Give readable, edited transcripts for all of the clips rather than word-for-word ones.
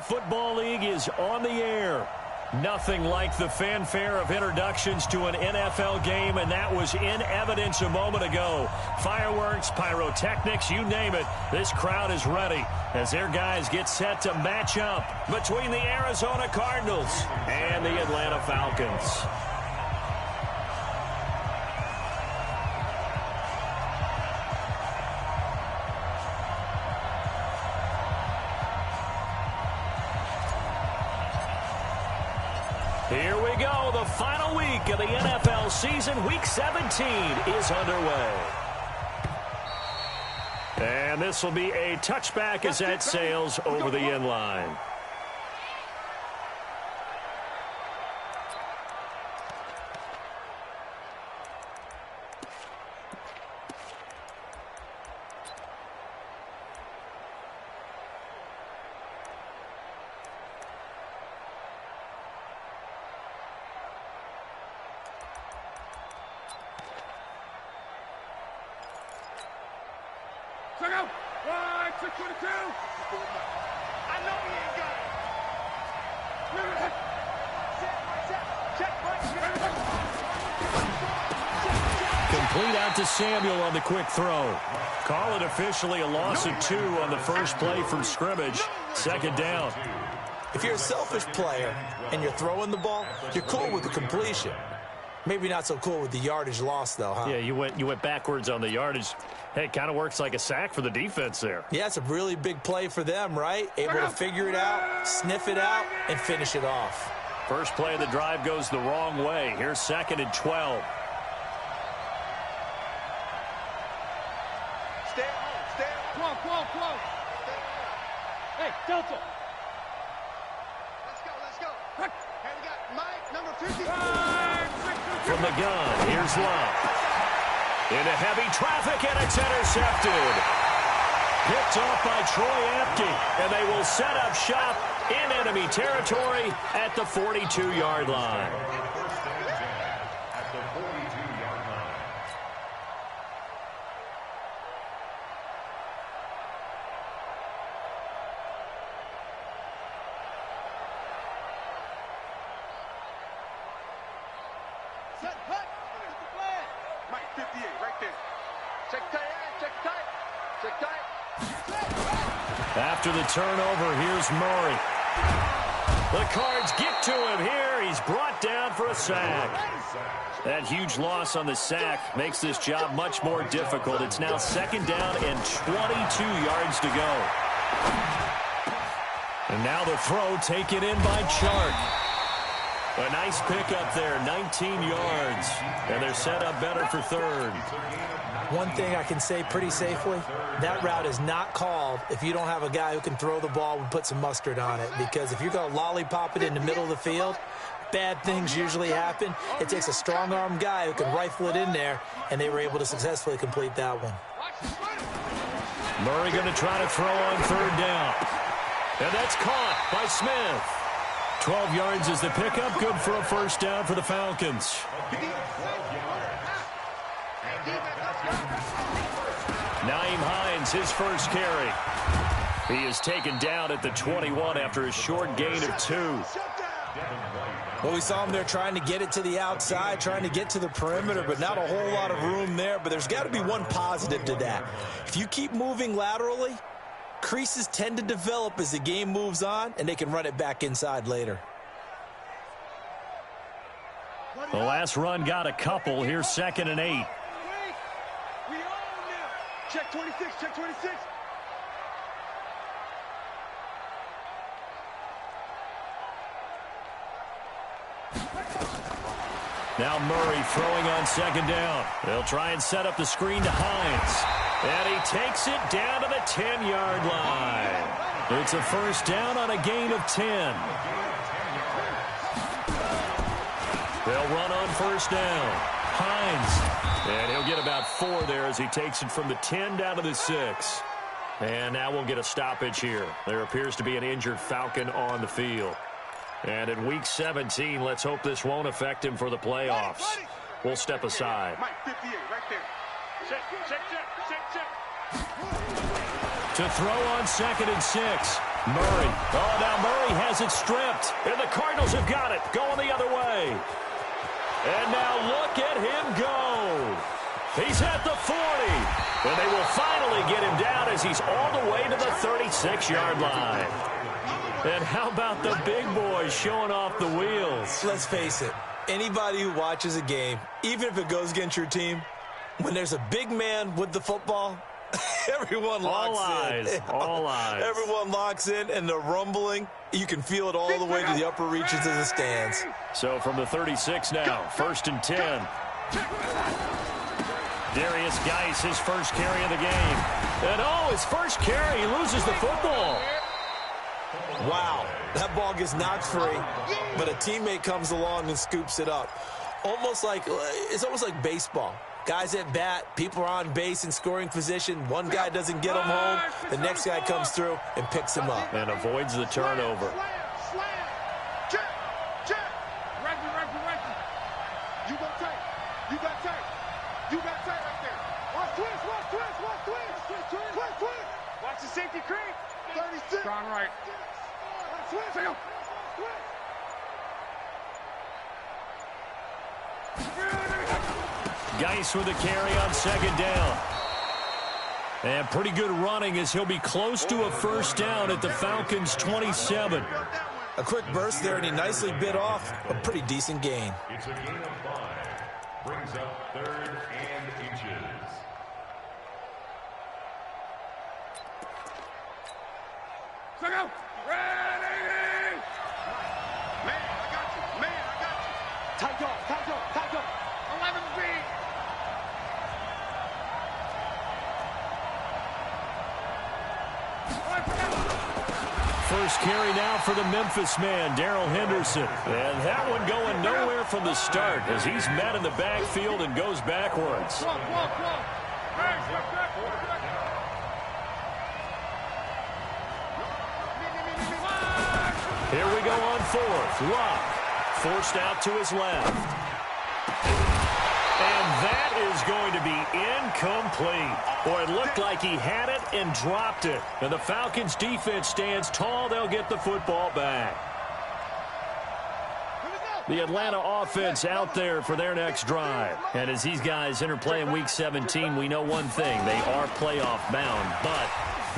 Football League is on the air. Nothing like the fanfare of introductions to an NFL game, and that was in evidence a moment ago. Fireworks, pyrotechnics, you name it. This crowd is ready as their guys get set to match up between the Arizona Cardinals and the Atlanta Falcons. Here we go. The final week of the NFL season. Week 17 is underway. And this will be a touchback as that sails over the end line. Check out! 622! I know he ain't got it. Complete out to Samuel on the quick throw. Call it officially a loss of 2 on the first play from scrimmage. Second down. If you're a selfish player and you're throwing the ball, you're cool with the completion. Maybe not so cool with the yardage loss, though, huh? Yeah, you went backwards on the yardage. Hey, it kind of works like a sack for the defense there. Yeah, it's a really big play for them, right? Able to figure it out, sniff it out, and finish it off. First play of the drive goes the wrong way. Here's 2nd and 12. Stay at home. Stay at home. Come on. Hey, Delta. Let's go. Hey, we got Mike, number 50. From the gun, here's Love. Into heavy traffic, and it's intercepted. Picked off by Troy Apke, and they will set up shop in enemy territory at the 42-yard line. Set, hut. Where's the flag? Mike 58, right there. Check tight. After the turnover, here's Murray. The Cards get to him here. He's brought down for a sack. That huge loss on the sack makes this job much more difficult. It's now 2nd down and 22 yards to go. And now the throw taken in by Chark. A nice pickup there, 19 yards. And they're set up better for 3rd. One thing I can say pretty safely, that route is not called if you don't have a guy who can throw the ball and put some mustard on it. Because if you're going to lollipop it in the middle of the field, bad things usually happen. It takes a strong-arm guy who can rifle it in there, and they were able to successfully complete that one. Murray going to try to throw on 3rd down. And that's caught by Smith. 12 yards is the pickup. Good for a first down for the Falcons. Nyheim Hines, his first carry. He is taken down at the 21 after a short gain of 2. Well, we saw him there trying to get it to the outside, trying to get to the perimeter, but not a whole lot of room there. But there's got to be one positive to that. If you keep moving laterally, creases tend to develop as the game moves on, and they can run it back inside later. The last run got a couple. Here's 2nd and 8. We own them. Check 26. Now Murray throwing on 2nd down. They'll try and set up the screen to Hines. And he takes it down to the 10-yard line. It's a first down on a gain of 10. They'll run on first down. Hines. And he'll get about 4 there as he takes it from the 10 down to the 6. And now we'll get a stoppage here. There appears to be an injured Falcon on the field. And in Week 17, let's hope this won't affect him for the playoffs. We'll step aside. Mike 58, right there. Check. To throw on 2nd and 6. Murray. Oh, now Murray has it stripped. And the Cardinals have got it. Going the other way. And now look at him go. He's at the 40. And they will finally get him down as he's all the way to the 36-yard line. And how about the big boys showing off the wheels? Let's face it. Anybody who watches a game, even if it goes against your team, when there's a big man with the football, everyone locks in. All eyes. Everyone locks in, and the rumbling, you can feel it all the way to the upper reaches of the stands. So from the 36 now, 1st and 10. Darius Geis, his first carry of the game. And his first carry, he loses the football. Wow, that ball gets knocked free, but a teammate comes along and scoops it up. It's almost like baseball. Guys at bat, people are on base in scoring position. One guy doesn't get him home. The next guy comes through and picks him up. And avoids the turnover. Check. Right. You got tight. You got tight right there. Watch twist. Watch the safety creep. 36. Strong right. Twist. Geis with a carry on 2nd down. And pretty good running as he'll be close to a first down at the Falcons' 27. A quick burst there, and he nicely bit off a pretty decent gain. It's a gain of 5. Brings up 3rd and inches. Look out! Ready! Man, I got you. Tight up. 11 feet. First carry now for the Memphis man, Darrell Henderson. And that one going nowhere from the start as he's met in the backfield and goes backwards. Here we go on 4th. Luck forced out to his left. And that is going to be incomplete. Boy, it looked like he had it and dropped it. And the Falcons defense stands tall. They'll get the football back. The Atlanta offense out there for their next drive. And as these guys interplay in Week 17, we know one thing. They are playoff bound, but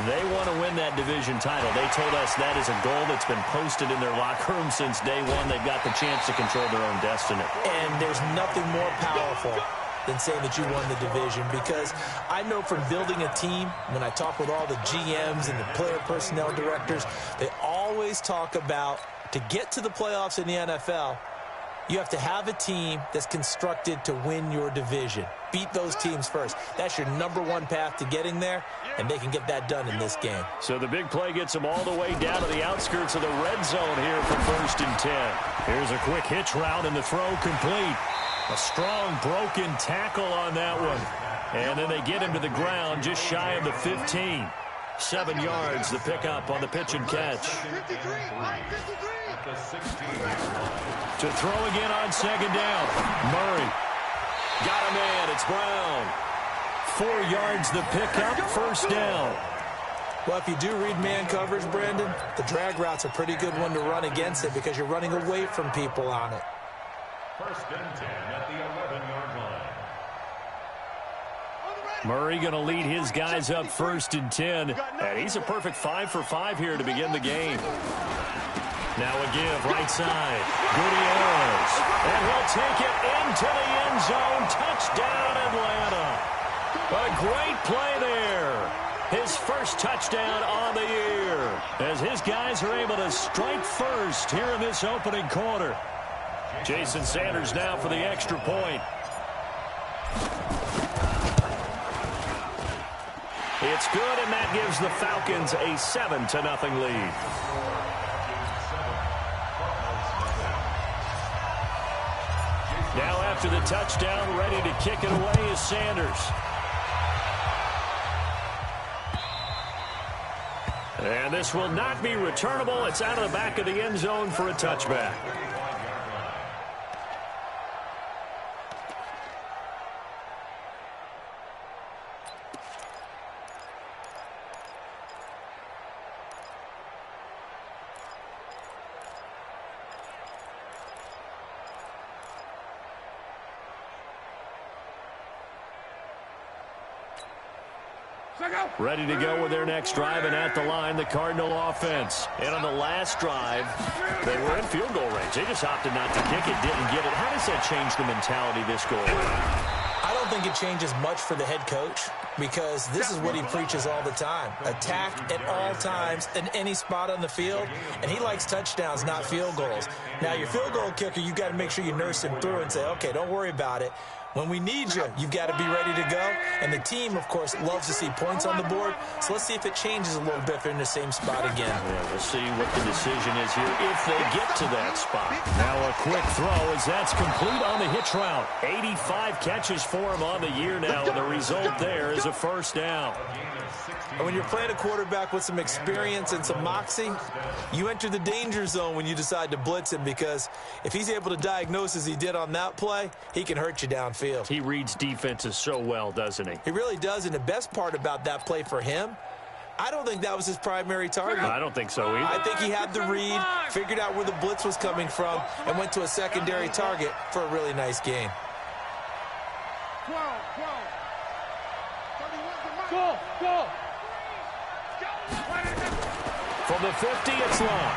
they want to win that division title. They told us that is a goal that's been posted in their locker room since day one. They've got the chance to control their own destiny. And there's nothing more powerful than saying that you won the division, because I know from building a team, when I talk with all the GMs and the player personnel directors, they always talk about, to get to the playoffs in the NFL, you have to have a team that's constructed to win your division. Beat those teams first. That's your #1 path to getting there, and they can get that done in this game. So the big play gets them all the way down to the outskirts of the red zone here for 1st and 10. Here's a quick hitch route, and the throw complete. A strong broken tackle on that one. And then they get him to the ground just shy of the 15. 7 yards, the pickup on the pitch and catch. 53. To throw again on 2nd down. Murray. Got a man. It's Brown. 4 yards, the pickup. First down. Well, if you do read man coverage, Brandon, the drag route's a pretty good one to run against it because you're running away from people on it. 1st and 10 at the 11-yard line. Murray going to lead his guys up 1st and 10. And he's a perfect 5 for 5 here to begin the game. Now a give, right side. Gutierrez. And he'll take it into the end zone. Touchdown, Atlanta. A great play there. His first touchdown on the year. As his guys are able to strike first here in this opening quarter. Jason Sanders now for the extra point. It's good, and that gives the Falcons a 7-0 lead. Now after the touchdown, ready to kick it away is Sanders. And this will not be returnable. It's out of the back of the end zone for a touchback. Ready to go with their next drive, and at the line, the Cardinal offense. And on the last drive, they were in field goal range. They just opted not to kick it, didn't get it. How does that change the mentality this goal? I don't think it changes much for the head coach because this is what he preaches all the time. Attack at all times in any spot on the field, and he likes touchdowns, not field goals. Now, your field goal kicker, you've got to make sure you nurse him through and say, okay, don't worry about it. When we need you, you've got to be ready to go. And the team, of course, loves to see points on the board. So let's see if it changes a little bit if they're in the same spot again. Yeah, we'll see what the decision is here if they get to that spot. Now a quick throw as that's complete on the hitch route. 85 catches for him on the year now, and the result there is a first down. And when you're playing a quarterback with some experience and some moxie, you enter the danger zone when you decide to blitz him, because if he's able to diagnose as he did on that play, he can hurt you downfield. He reads defenses so well, doesn't he? He really does, and the best part about that play for him, I don't think that was his primary target. I don't think so either. I think he had the read, figured out where the blitz was coming from, and went to a secondary target for a really nice gain. Go. From the 50, it's long.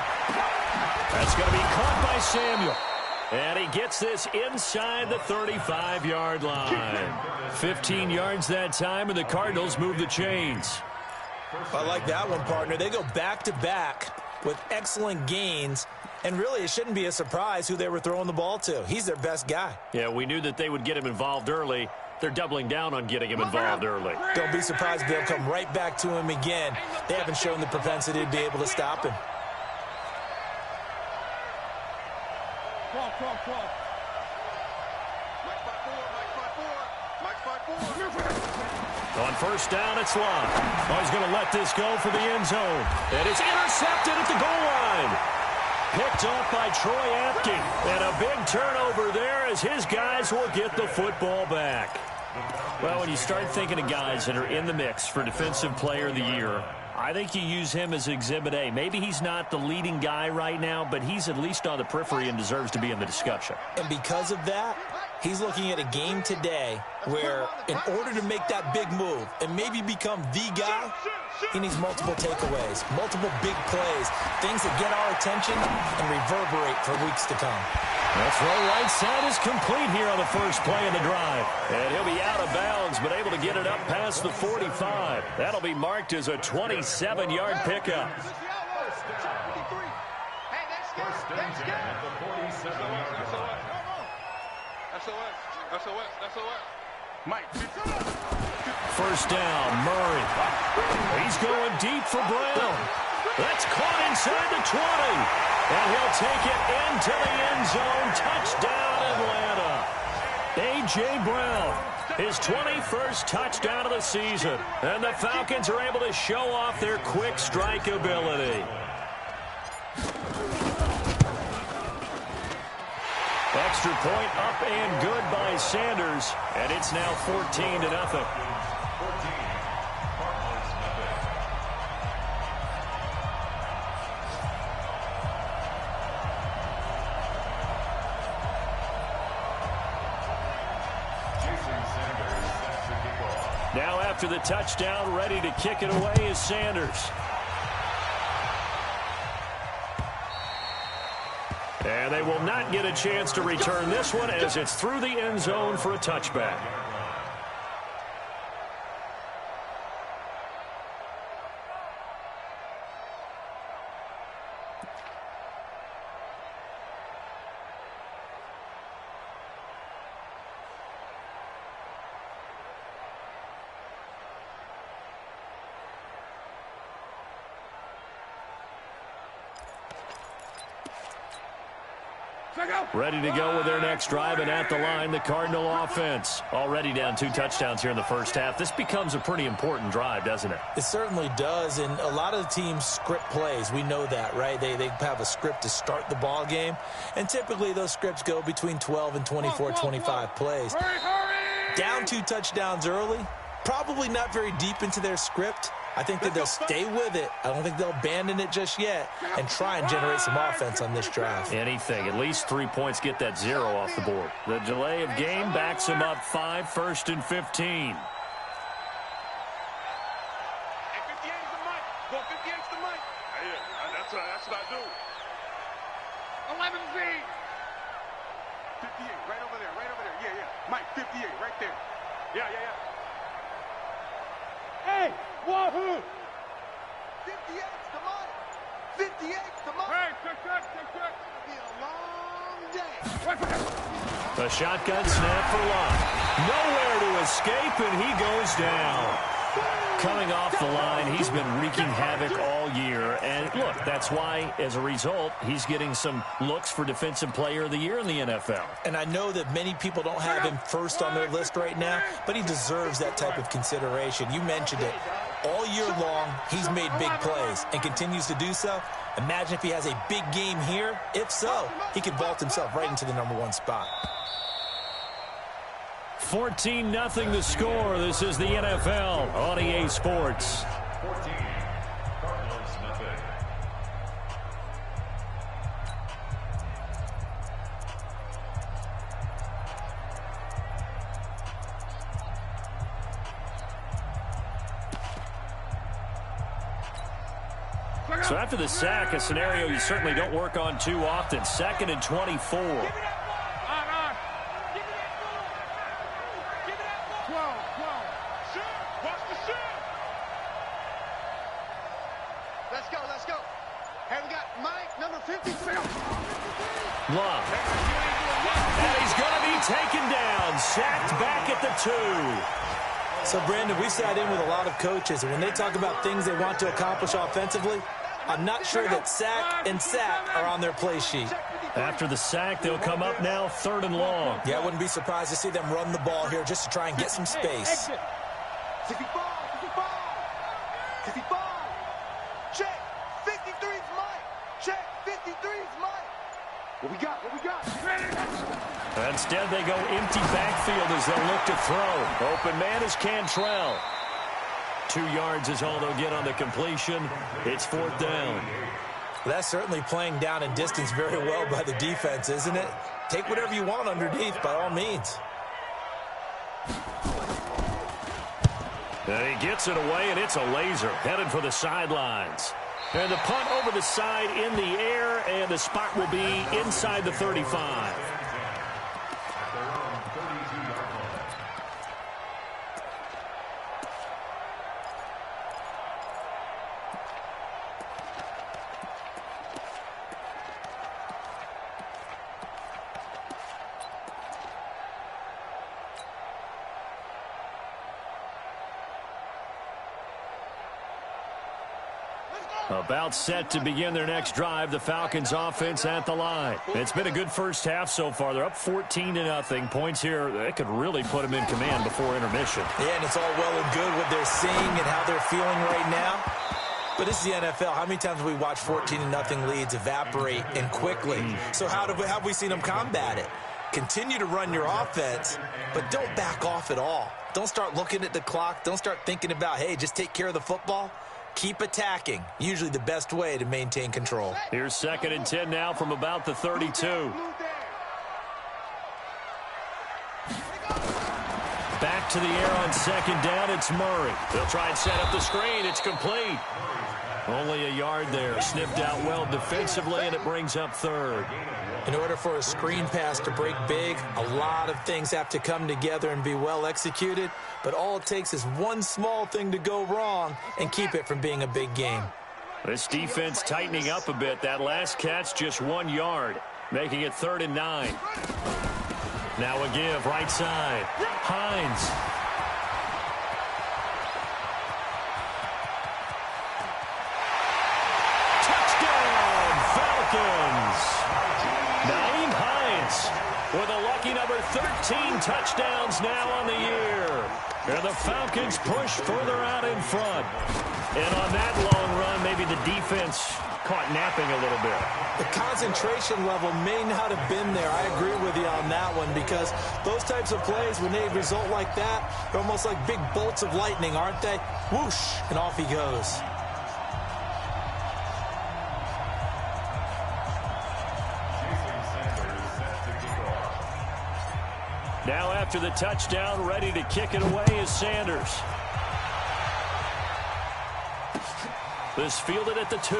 That's going to be caught by Samuel. And he gets this inside the 35-yard line. 15 yards that time, and the Cardinals move the chains. I like that one, partner. They go back-to-back with excellent gains, and really it shouldn't be a surprise who they were throwing the ball to. He's their best guy. Yeah, we knew that they would get him involved early. They're doubling down on getting him involved early. Don't be surprised if they'll come right back to him again. They haven't shown the propensity to be able to stop him. On first down, it's Love. Oh, he's going to let this go for the end zone. And it's intercepted at the goal line. Picked off by Troy Apke. And a big turnover there as his guys will get the football back. Well, when you start thinking of guys that are in the mix for Defensive Player of the Year, I think you use him as Exhibit A. Maybe he's not the leading guy right now, but he's at least on the periphery and deserves to be in the discussion. And because of that, he's looking at a game today where in order to make that big move and maybe become the guy, he needs multiple takeaways, multiple big plays, things that get our attention and reverberate for weeks to come. That's right. Right side is complete here on the first play of the drive. And he'll be out of bounds, but able to get it up past the 45. That'll be marked as a 27-yard pickup. First down at the 47-yard line. SOS. Mike. First down, Murray. He's going deep for Brown. That's caught inside the 20. And he'll take it into the end zone. Touchdown, Atlanta. A.J. Brown, his 21st touchdown of the season. And the Falcons are able to show off their quick strike ability. Extra point up and good by Sanders. And it's now 14-0. Now after the touchdown, ready to kick it away is Sanders. And they will not get a chance to return this one as it's through the end zone for a touchback. Ready to go with their next drive, and at the line, the Cardinal offense. Already down 2 touchdowns here in the first half. This becomes a pretty important drive, doesn't it? It certainly does, and a lot of the teams script plays. We know that, right? They have a script to start the ball game, and typically those scripts go between 12 and 24, 25 plays. Down 2 touchdowns early, probably not very deep into their script. I think that they'll stay with it. I don't think they'll abandon it just yet and try and generate some offense on this drive. Anything. At least 3 points, get that 0 off the board. The delay of game backs them up 5, 1st and 15. 11Z. 58, right over there, right over there. Yeah, yeah. Mike, 58, right there. Yeah, yeah, yeah. Hey, wahoo! 58's the money. 58's the money. Hey, check. It'll be a long day. The shotgun snap for Love. Nowhere to escape, and he goes down. Coming off the line, he's been wreaking havoc all year. And look, that's why, as a result, he's getting some looks for Defensive Player of the Year in the NFL. And I know that many people don't have him first on their list right now, but he deserves that type of consideration. You mentioned it. All year long, he's made big plays and continues to do so. Imagine if he has a big game here. If so, he could vault himself right into the #1 spot. 14-0 the score. This is the NFL on EA Sports. 14, Cardinals nothing. So after the sack, a scenario you certainly don't work on too often. 2nd and 24. Let's go. Hey, we got Mike, number 53. Love. And he's going to be taken down. Sacked back at the 2. So, Brandon, we've sat in with a lot of coaches, and when they talk about things they want to accomplish offensively, I'm not sure that sack and sack are on their play sheet. After the sack, they'll come up now 3rd and long. Yeah, I wouldn't be surprised to see them run the ball here just to try and get some space. 55. Check. 53's Mike. Check. 53's Mike. What we got? Instead, they go empty backfield as they look to throw. Open man is Cantrell. 2 yards is all they'll get on the completion. It's 4th down. Well, that's certainly playing down and distance very well by the defense, isn't it? Take whatever you want underneath, by all means. And he gets it away, and it's a laser headed for the sidelines. And the punt over the side in the air, and the spot will be inside the 35. About set to begin their next drive, the Falcons offense at the line. It's been a good first half so far. They're up 14-0. Points here, that could really put them in command before intermission. Yeah, and it's all well and good what they're seeing and how they're feeling right now. But this is the NFL. How many times have we watched 14-0 leads evaporate and quickly? So how have we seen them combat it? Continue to run your offense, but don't back off at all. Don't start looking at the clock. Don't start thinking about, hey, just take care of the football. Keep attacking. Usually the best way to maintain control. Here's 2nd and 10 now from about the 32. Back to the air on 2nd down. It's Murray. They'll try and set up the screen. It's complete. Only a yard there. Sniffed out well defensively, and it brings up 3rd. In order for a screen pass to break big, a lot of things have to come together and be well executed. But all it takes is one small thing to go wrong and keep it from being a big game. This defense tightening up a bit. That last catch just 1 yard, making it 3rd and 9. Now a give right side. Hines. Touchdown, Falcons. Nyheim Hines with a lucky number 13 touchdowns now on the year. And the Falcons push further out in front. And on that long run, maybe the defense caught napping a little bit. The concentration level may not have been there. I agree with you on that one, because those types of plays, when they result like that, they're almost like big bolts of lightning, aren't they? Whoosh, and off he goes. Now after the touchdown, ready to kick it away is Sanders. This fielded at the 2.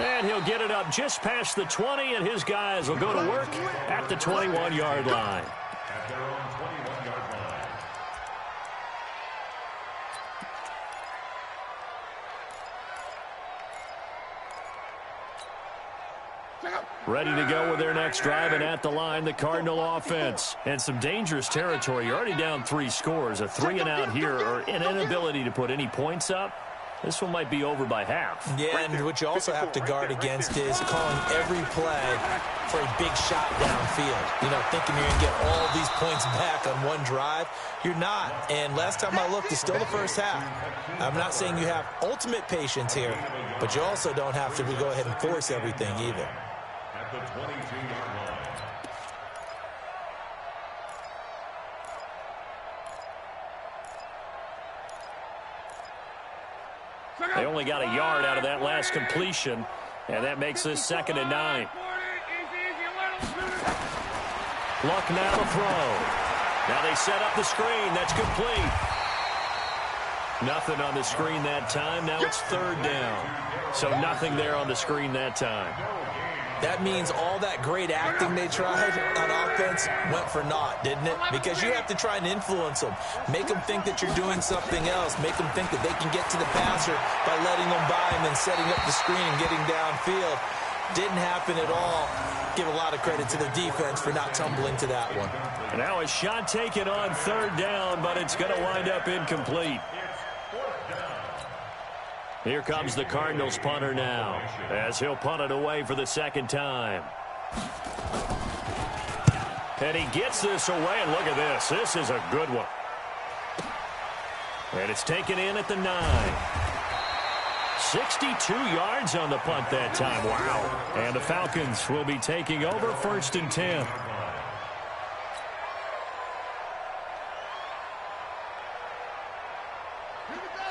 And he'll get it up just past the 20, and his guys will go to work at the 21-yard line. At their own 21-yard line. Ready to go with their next drive, and at the line, the Cardinal offense. And some dangerous territory. You're already down 3 scores. A 3-and-out here, or an inability to put any points up. This one might be over by half. Yeah, and what you also have to guard against is calling every play for a big shot downfield. You know, thinking you're going to get all these points back on one drive. You're not. And last time I looked, it's still the first half. I'm not saying you have ultimate patience here, but you also don't have to go ahead and force everything either. At the 22-yard line. They only got a yard out of that last completion, and that makes this 2nd and 9. Luck now to throw. Now they set up the screen. That's complete. Nothing on the screen that time. Now it's 3rd down. So nothing there on the screen that time. That means all that great acting they tried on offense went for naught, didn't it? Because you have to try and influence them. Make them think that you're doing something else. Make them think that they can get to the passer by letting them by and then setting up the screen and getting downfield. Didn't happen at all. Give a lot of credit to the defense for not tumbling to that one. And now a shot taken on 3rd down, but it's going to wind up incomplete. Here comes the Cardinals punter now, as he'll punt it away for the 2nd time. And he gets this away, and look at this. This is a good one. And it's taken in at the 9. 62 yards on the punt that time. Wow. And the Falcons will be taking over 1st and 10.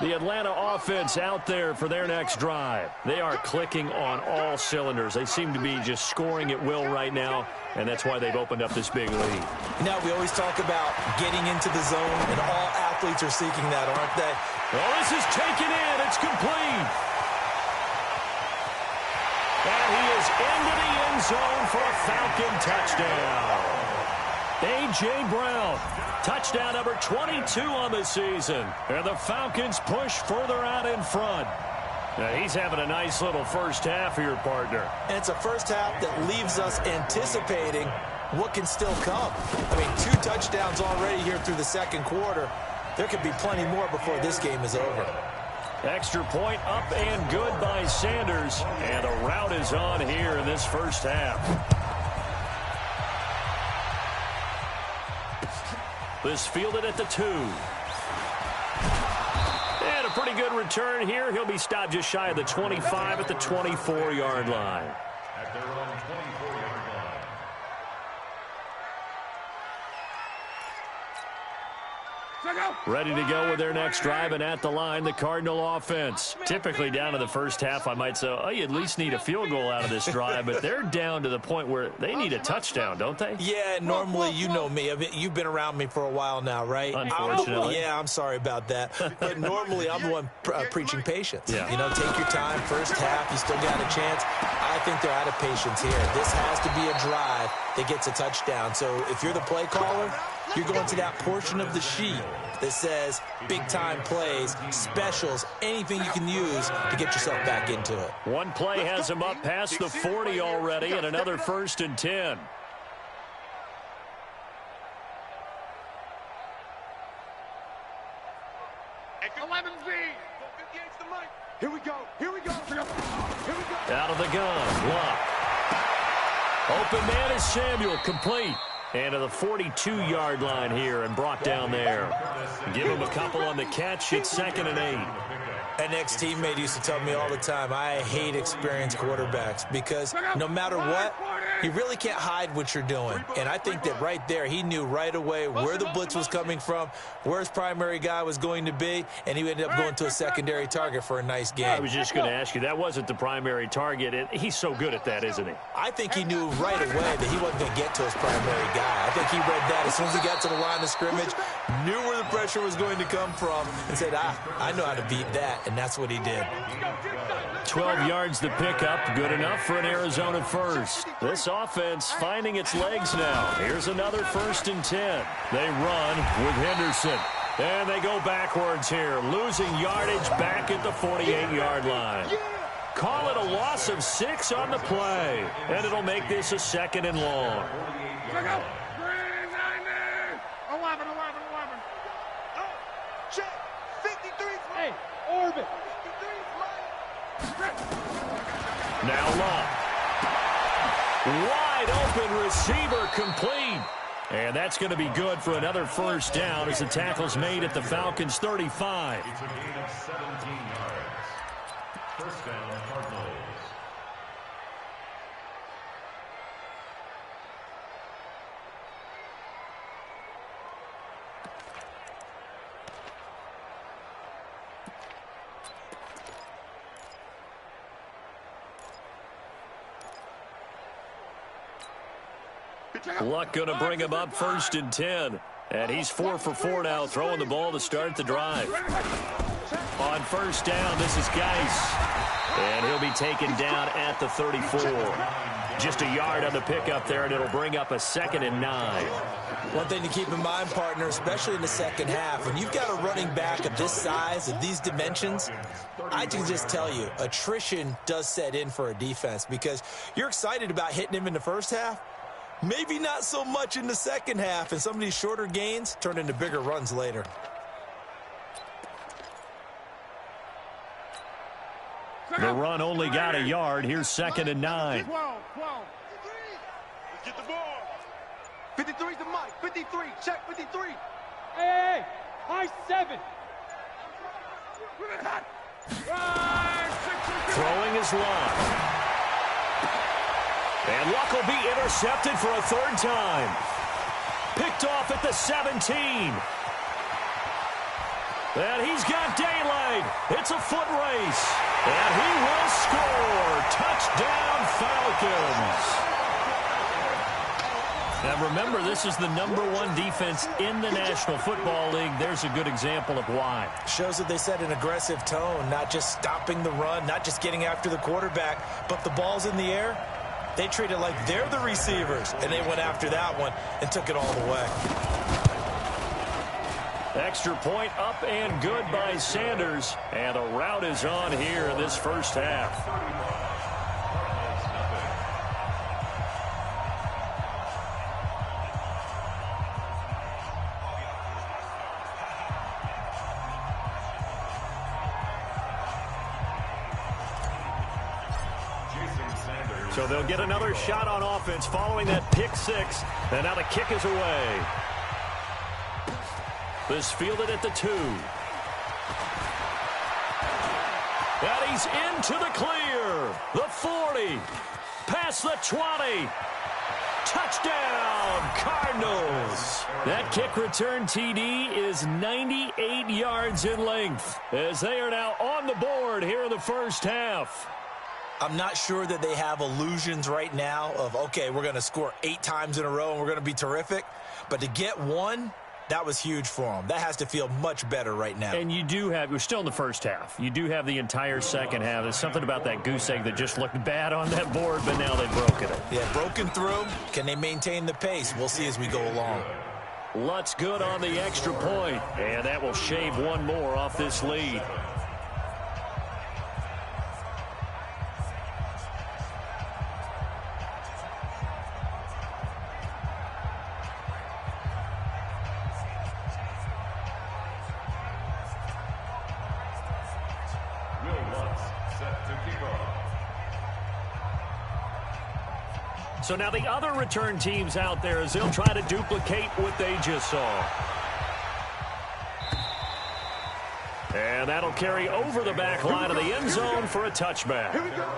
The Atlanta offense out there for their next drive. They are clicking on all cylinders. They seem to be just scoring at will right now, and that's why they've opened up this big lead. Now, we always talk about getting into the zone, and all athletes are seeking that, aren't they? Well, this is taken in. It's complete. And he is into the end zone for a Falcon touchdown. A.J. Brown. Touchdown number 22 on the season. And the Falcons push further out in front. Now, he's having a nice little first half here, partner. And it's a first half that leaves us anticipating what can still come. I mean, 2 touchdowns already here through the 2nd quarter. There could be plenty more before this game is over. Extra point up and good by Sanders. And a route is on here in this first half. This fielded at the 2. And a pretty good return here. He'll be stopped just shy of the 25 at the 24-yard line. At their own 24-yard line. Ready to go with their next drive, and at the line, the Cardinal offense. Typically down to the first half, I might say, oh, you at least need a field goal out of this drive, but they're down to the point where they need a touchdown, don't they? Yeah, normally, you know me. I mean, you've been around me for a while now, right? Unfortunately. Yeah, I'm sorry about that. But normally, I'm the one preaching patience. Yeah. You know, take your time. First half, you still got a chance. I think they're out of patience here. This has to be a drive that gets a touchdown. So if you're the play caller, you're going to that portion of the sheet that says big-time plays, specials, anything you can use to get yourself back into it. One play has him up past the 40 already, and another 1st and 10. Here we go. Here we go. Here we go. Out of the gun. Luck. Open man is Samuel. Complete. And to the 42-yard line here and brought down there. Give him a couple on the catch. It's 2nd and 8. An ex-teammate used to tell me all the time, I hate experienced quarterbacks because no matter what, you really can't hide what you're doing. And I think that right there, he knew right away where the blitz was coming from, where his primary guy was going to be, and he ended up going to a secondary target for a nice game. I was just going to ask you, that wasn't the primary target. And he's so good at that, isn't he? I think he knew right away that he wasn't going to get to his primary guy. I think he read that as soon as he got to the line of scrimmage, knew where the pressure was going to come from, and said, I know how to beat that, and that's what he did. 12 yards to pick up. Good enough for an Arizona first. This offense finding its legs now. Here's another 1st and 10. They run with Henderson. And they go backwards here, losing yardage back at the 48-yard line. Call it a loss of 6 on the play. And it'll make this a 2nd and long. 11. Check. 53. Hey, orbit. 53. Now long. Wide open receiver complete. And that's going to be good for another 1st down as the tackle's made at the Falcons' 35. It's a gain of 17 yards. 1st down, Cardinals. Luck going to bring him up 1st and 10. And he's 4 for 4 now, throwing the ball to start the drive. On 1st down, this is Geis. And he'll be taken down at the 34. Just a yard on the pickup there, and it'll bring up a 2nd and 9. One thing to keep in mind, partner, especially in the second half, when you've got a running back of this size, of these dimensions, I can just tell you, attrition does set in for a defense because you're excited about hitting him in the first half. Maybe not so much in the second half, and some of these shorter gains turn into bigger runs later. The run only got a yard. Here's 2nd and 9. 12. Let's get the ball. 53's the mic. 53. Check 53. Hey, high 7. Throwing his line. And Luck will be intercepted for a 3rd time. Picked off at the 17. And he's got daylight. It's a foot race. And he will score. Touchdown, Falcons. Now remember, this is the #1 defense in the National Football League. There's a good example of why. Shows that they set an aggressive tone, not just stopping the run, not just getting after the quarterback, but the ball's in the air. They treat it like they're the receivers, and they went after that one and took it all the way. Extra point up and good by Sanders. And a rout is on here in this first half. So they'll get another shot on offense following that pick 6. And now the kick is away. This fielded at the 2. And he's into the clear. The 40. Past the 20. Touchdown, Cardinals. That kick return TD is 98 yards in length as they are now on the board here in the first half. I'm not sure that they have illusions right now of, okay, we're going to score 8 times in a row and we're going to be terrific. But to get one, that was huge for them. That has to feel much better right now. And you do have, we're still in the first half. You do have the entire second half. There's something about that goose egg that just looked bad on that board, but now they've broken it. Yeah, broken through. Can they maintain the pace? We'll see as we go along. Lutz good on the extra point, and that will shave one more off this lead. So now the other return teams out there as they'll try to duplicate what they just saw. And that'll carry over the back line of the end zone for a touchback. Here we go.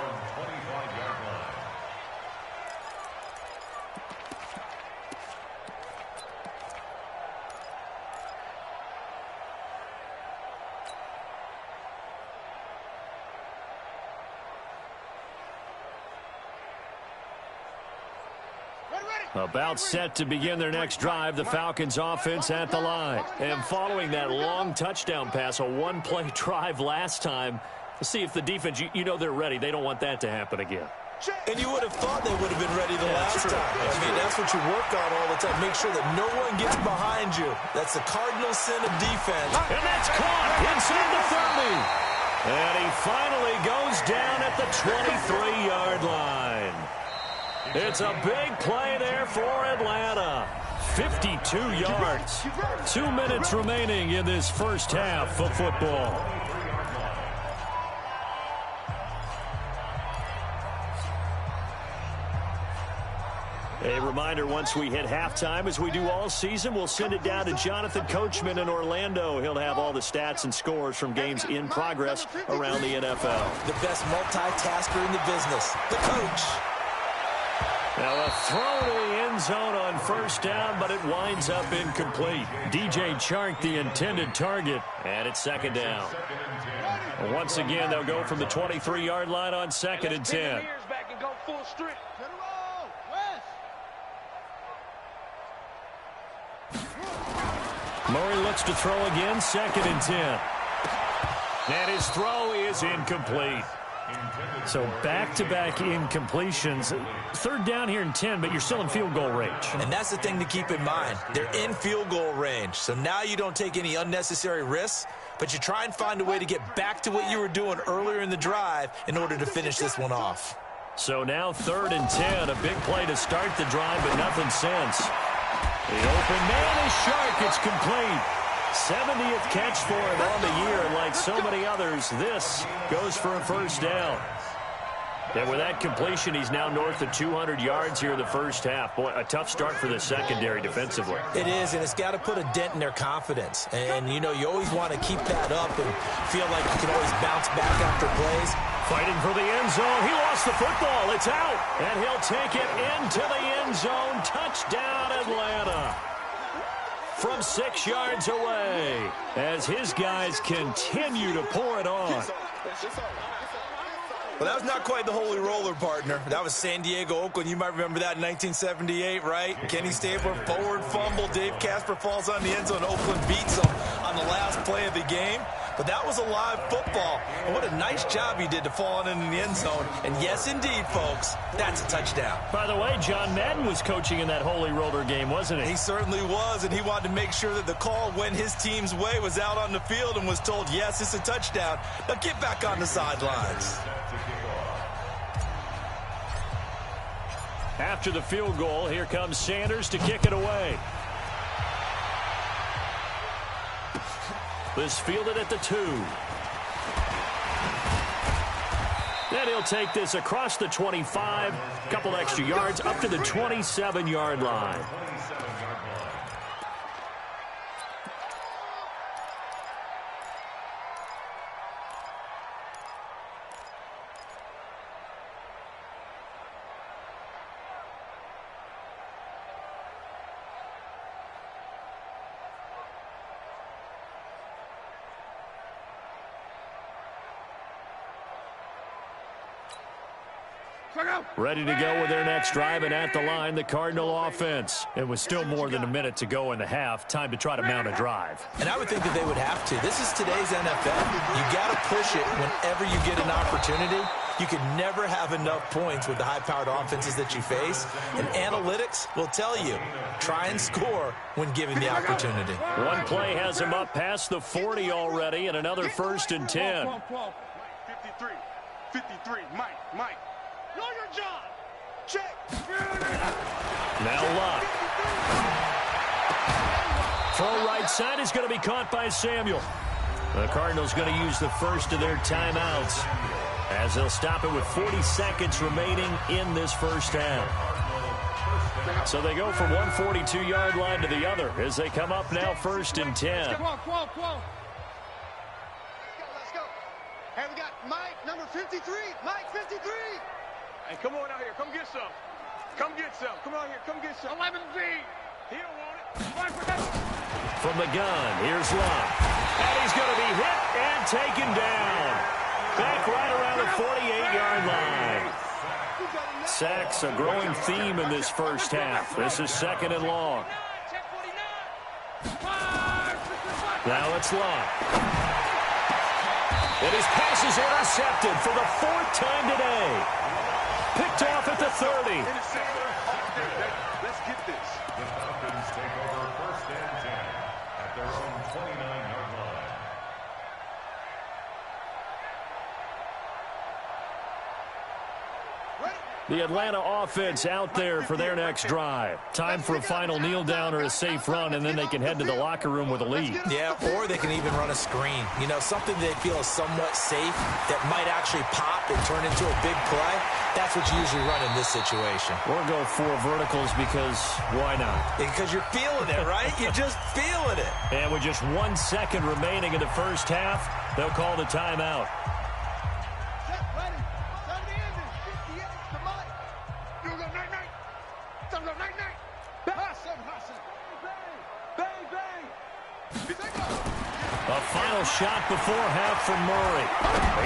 About set to begin their next drive, the Falcons offense at the line. And following that long touchdown pass, a one-play drive last time, See if the defense, you know they're ready. They don't want that to happen again. And you would have thought they would have been ready the last time. I mean, that's what you work on all the time. Make sure that no one gets behind you. That's the cardinal sin of defense. And that's caught inside the 30. And he finally goes down at the 23-yard line. It's a big play there for Atlanta. 52 yards. 2 minutes remaining in this first half of football. A reminder, once we hit halftime, as we do all season, we'll send it down to Jonathan Coachman in Orlando. He'll have all the stats and scores from games in progress around the NFL. The best multitasker in the business, the coach. Now a throw to the end zone on first down, but it winds up incomplete. DJ Chark, the intended target, and it's second down. Once again, they'll go from the 23-yard line on second and 10. Murray looks to throw again, second and 10. And his throw is incomplete. So back-to-back incompletions. Third down here in 10, but you're still in field goal range. And that's the thing to keep in mind. They're in field goal range. So now you don't take any unnecessary risks, but you try and find a way to get back to what you were doing earlier in the drive in order to finish this one off. So now third and 10, a big play to start the drive, but nothing since. The open man is Chark. It's complete. 70th catch for him on the year, and like so many others, this goes for a first down. And with that completion, he's now north of 200 yards here in the first half. Boy, a tough start for the secondary defensively. It is, and it's got to put a dent in their confidence. And you know, you always want to keep that up and feel like you can always bounce back after plays. Fighting for the end zone. He lost the football. It's out. And he'll take it into the end zone. Touchdown, Atlanta. From 6 yards away as his guys continue to pour it on. Well, that was not quite the holy roller, partner. That was San Diego, Oakland. You might remember that in 1978, right? Kenny Stabler, forward fumble. Dave Casper falls on the end zone. Oakland beats him on the last play of the game. But that was a live football. And what a nice job he did to fall on into the end zone. And yes, indeed, folks, that's a touchdown. By the way, John Madden was coaching in that holy roller game, wasn't he? He certainly was, and he wanted to make sure that the call went his team's way, was out on the field and was told, yes, it's a touchdown. Now get back on the sidelines. After the field goal, here comes Sanders to kick it away. This fielded at the 2. Then he'll take this across the 25, couple extra yards up to the 27-yard line. Ready to go with their next drive, and at the line, the Cardinal offense. It was still more than a minute to go in the half. Time to try to mount a drive. And I would think that they would have to. This is today's NFL. You got to push it whenever you get an opportunity. You can never have enough points with the high-powered offenses that you face. And analytics will tell you, try and score when given the opportunity. One play has him up past the 40 already, and another first and 10. 53, 53, Mike. Know your job. Check. Now Luck. Throw right side is going to be caught by Samuel. The Cardinals going to use the first of their timeouts as they'll stop it with 40 seconds remaining in this first half. So they go from one 42-yard line to the other as they come up now first and 10. Let's go. Hey, we got Mike, number 53. Mike, 53. Hey, come on out here. Come get some. Come on here. Come get some. 11B. He don't want it. From the gun, here's Luck. And he's going to be hit and taken down. Back right around the 48-yard line. Sacks, a growing theme in this first half. This is second and long. Now it's Luck. And his pass is intercepted for the 4th time today. Picked off at the 30. Let's get this. The Falcons take over 1st and 10 at their own 29-yard line. The Atlanta offense out there for their next drive. Time for a final kneel down or a safe run, and then they can head to the locker room with a lead. Yeah, or they can even run a screen. You know, something they feel is somewhat safe that might actually pop and turn into a big play. That's what you usually run in this situation. Or go 4 verticals because why not? Because you're feeling it, right? You're just feeling it. And with just 1 second remaining in the first half, they'll call the timeout. A final shot before half from Murray.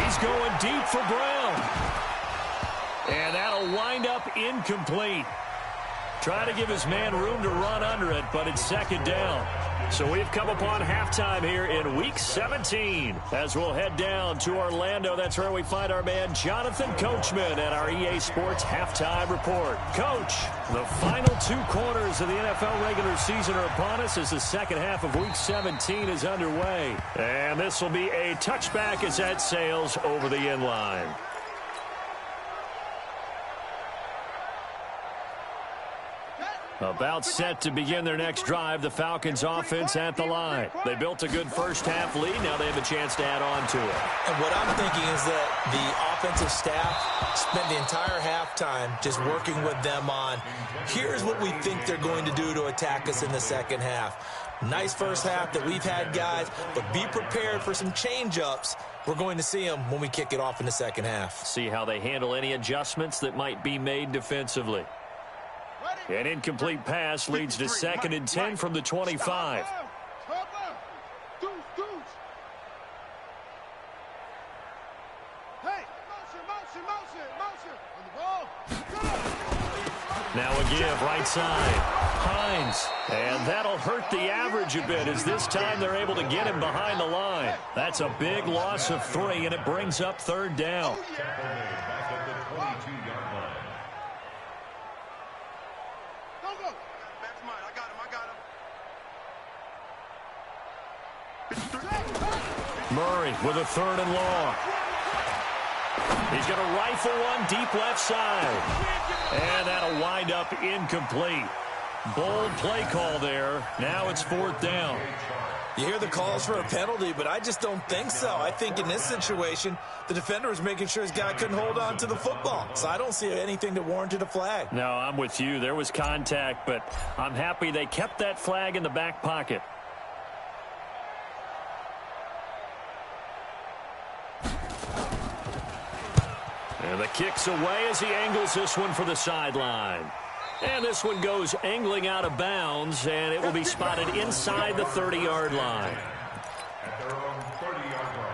He's going deep for Brown. And that'll wind up incomplete. Try to give his man room to run under it, but it's 2nd down. So we've come upon halftime here in Week 17. As we'll head down to Orlando, that's where we find our man Jonathan Coachman at our EA Sports Halftime Report. Coach, the final 2 quarters of the NFL regular season are upon us as the second half of Week 17 is underway. And this will be a touchback as that sails over the end line. About set to begin their next drive, the Falcons offense at the line. They built a good first half lead. Now they have a chance to add on to it. And what I'm thinking is that the offensive staff spent the entire halftime just working with them on, here's what we think they're going to do to attack us in the second half. Nice first half that we've had, guys, but be prepared for some change-ups. We're going to see them when we kick it off in the second half. See how they handle any adjustments that might be made defensively. An incomplete pass leads to 2nd and 10 from the 25. Now a give, right side. Hines. And that'll hurt the average a bit as this time they're able to get him behind the line. That's a big loss of 3, and it brings up 3rd down. Murray with a 3rd and long. He's going to rifle one deep left side. And that'll wind up incomplete. Bold play call there. Now it's 4th down. You hear the calls for a penalty, but I just don't think so. I think in this situation, the defender was making sure his guy couldn't hold on to the football. So I don't see anything that warranted a flag. No, I'm with you. There was contact, but I'm happy they kept that flag in the back pocket. And the kick's away as he angles this one for the sideline. And this one goes angling out of bounds, and it will be spotted inside the 30-yard line. At their own 30-yard line.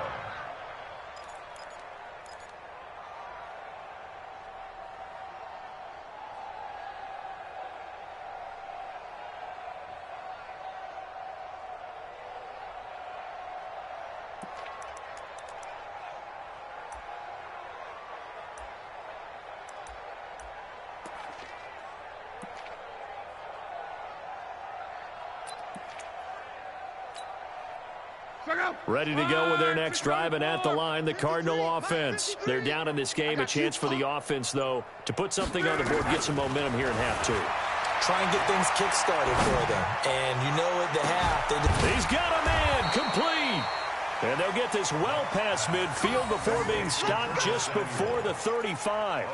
Ready to go with their next drive, and at the line, the Cardinal offense. They're down in this game. A chance for the offense, though, to put something on the board, get some momentum here in half 2. Try and get things kick-started for them. And you know at the half, he's got a man, complete. And they'll get this well past midfield before being stopped just before the 35.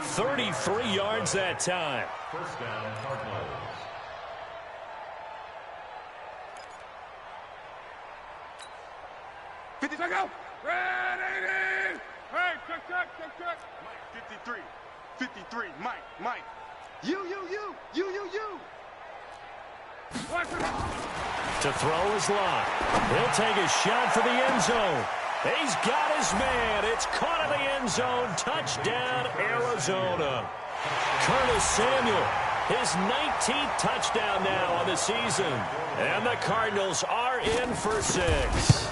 33 yards that time. First down, Cardinals. Ready! Hey, check. Mike, 53, Mike. You. To throw his line. He'll take a shot for the end zone. He's got his man. It's caught in the end zone. Touchdown, Arizona. Curtis Samuel, his 19th touchdown now on the season. And the Cardinals are in for 6.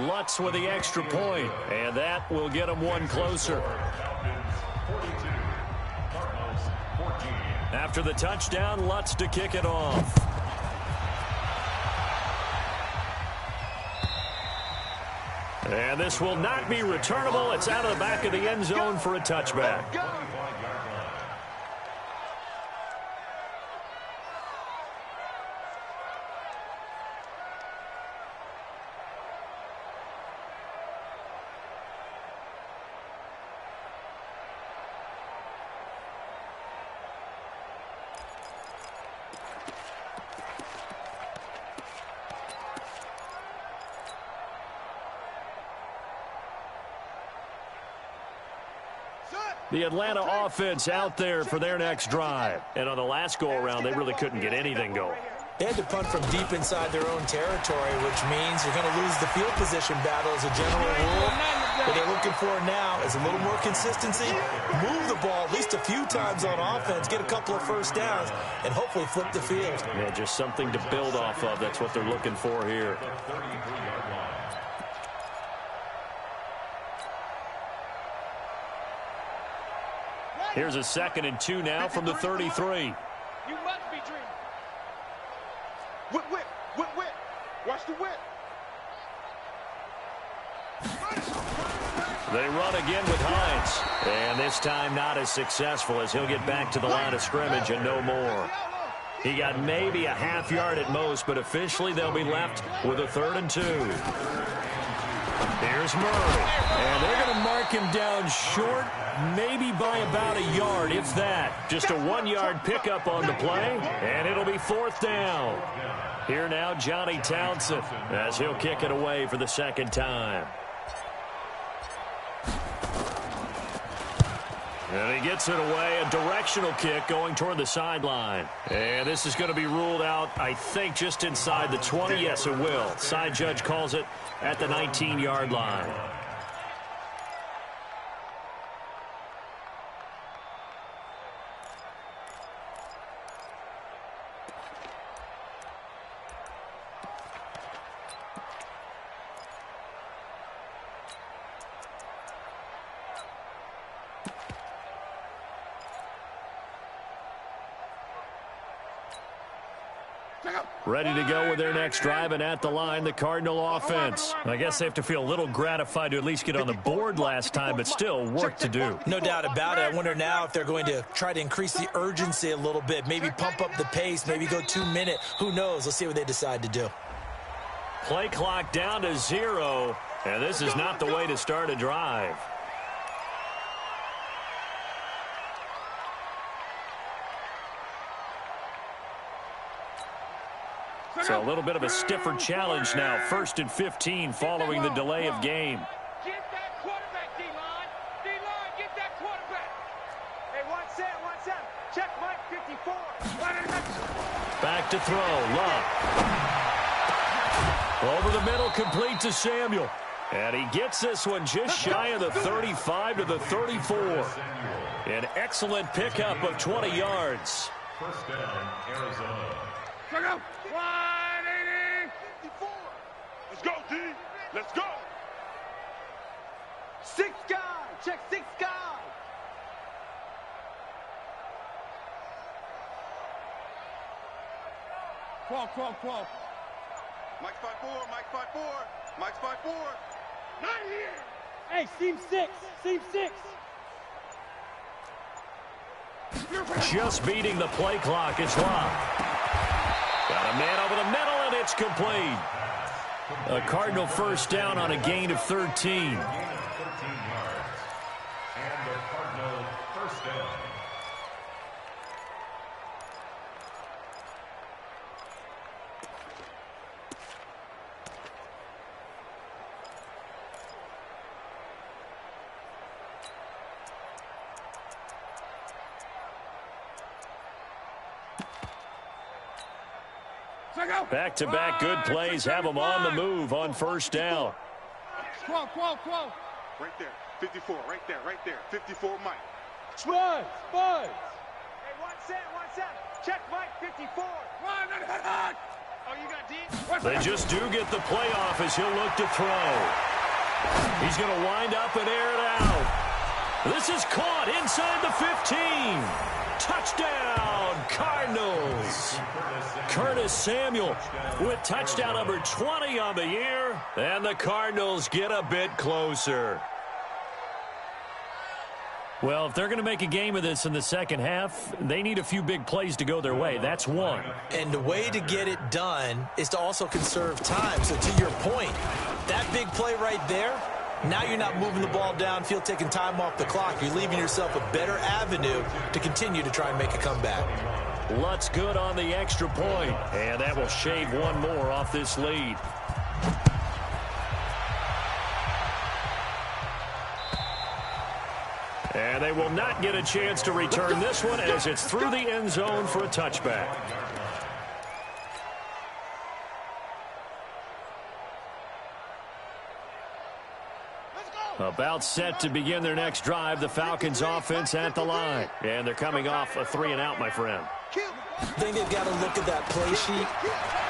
Lutz with the extra point, and that will get them one closer. After the touchdown, Lutz to kick it off. And this will not be returnable. It's out of the back of the end zone for a touchback. The Atlanta offense out there for their next drive. And on the last go-around, they really couldn't get anything going. They had to punt from deep inside their own territory, which means you're going to lose the field position battle as a general rule. What they're looking for now is a little more consistency, move the ball at least a few times on offense, get a couple of first downs, and hopefully flip the field. Yeah, just something to build off of. That's what they're looking for here. Here's a 2nd and 2 now from the 33. You must be dreaming. Whip, whip, whip, whip. Watch the whip. They run again with Hines. And this time not as successful as he'll get back to the line of scrimmage and no more. He got maybe a half yard at most, but officially they'll be left with a 3rd and 2. Here's Murray. And they're going to mark him down short, maybe by about a yard, if that. Just a 1-yard pickup on the play, and it'll be 4th down. Here now, Johnny Townsend, as he'll kick it away for the 2nd time. And he gets it away, a directional kick going toward the sideline. And this is going to be ruled out, I think, just inside the 20. Yes, it will. Side judge calls it at the 19-yard line. Ready to go with their next drive, and at the line, the Cardinal offense. I guess they have to feel a little gratified to at least get on the board last time, but still work to do. No doubt about it. I wonder now if they're going to try to increase the urgency a little bit, maybe pump up the pace, maybe go 2-minute. Who knows? Let's see what they decide to do. Play clock down to 0, and this is not the way to start a drive. So a little bit of a stiffer challenge now. 1st and 15 following the delay of game. Get that quarterback, D-line. D-line, get that quarterback. Hey, 1-7. Check Mike 54. Back to throw. Love. Over the middle, complete to Samuel. And he gets this one just shy of the 35 to the 34. An excellent pickup of 20 yards. 1st down, Arizona. Check out. 180. 54. Let's go, D. Let's go. 6 guy. Check 6 guy. Qual. Mike's 5-4. Mike's 5-4. Not here. Hey, seam 6. Just beating the play clock is Love. Got a man over the middle, and it's complete. A Cardinal 1st down on a gain of 13. Gain of 13 yards. And the Cardinal 1st down. Back-to-back good plays have them on the move on 1st down. Qual. Right there. 54. Right there. 54 Mike. Spud. Hey, 1-7. Check Mike 54. Run. They just do get the playoff as he'll look to throw. He's going to wind up and air it out. This is caught inside the 15. Touchdown, Cardinals. Curtis Samuel with touchdown number 20 on the year. And the Cardinals get a bit closer. Well, if they're going to make a game of this in the second half, they need a few big plays to go their way. That's one. And the way to get it done is to also conserve time. So to your point, that big play right there, now you're not moving the ball downfield, taking time off the clock. You're leaving yourself a better avenue to continue to try and make a comeback. Lutz good on the extra point, and that will shave one more off this lead. And they will not get a chance to return this one as it's through the end zone for a touchback. About set to begin their next drive, the Falcons offense at the line. And they're coming off a 3-and-out, my friend. I think they've got to look at that play sheet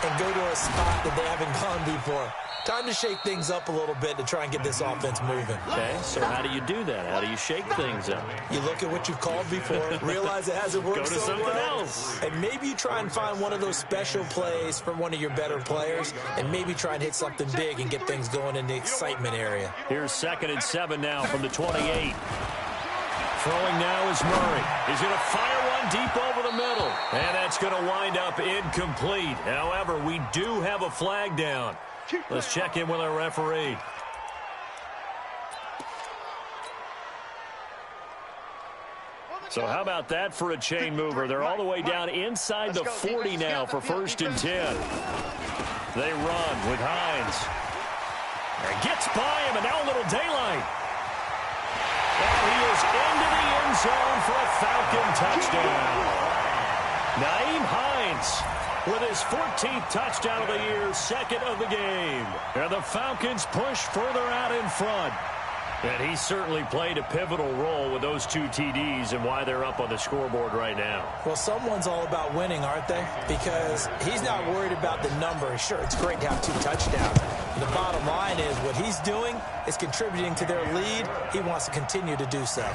and go to a spot that they haven't gone before. Time to shake things up a little bit to try and get this offense moving. Okay, so how do you do that? How do you shake things up? You look at what you've called before, realize it hasn't worked so well. Go to something else. And maybe you try and find one of those special plays from one of your better players, and maybe try and hit something big and get things going in the excitement area. Here's 2nd and 7 now from the 28. Throwing now is Murray. He's going to fire one deep over the middle. And that's going to wind up incomplete. However, we do have a flag down. Let's check in with our referee. So how about that for a chain mover? They're all the way down inside the 40 now for 1st and 10. They run with Hines. Gets by him, and now a little daylight. And he is into the end zone for a Falcon touchdown. Nyheim Hines with his 14th touchdown of the year, 2nd of the game. And the Falcons push further out in front. And he certainly played a pivotal role with those 2 TDs and why they're up on the scoreboard right now. Well, someone's all about winning, aren't they? Because he's not worried about the number. Sure, it's great to have 2 touchdowns. The bottom line is what he's doing is contributing to their lead. He wants to continue to do so.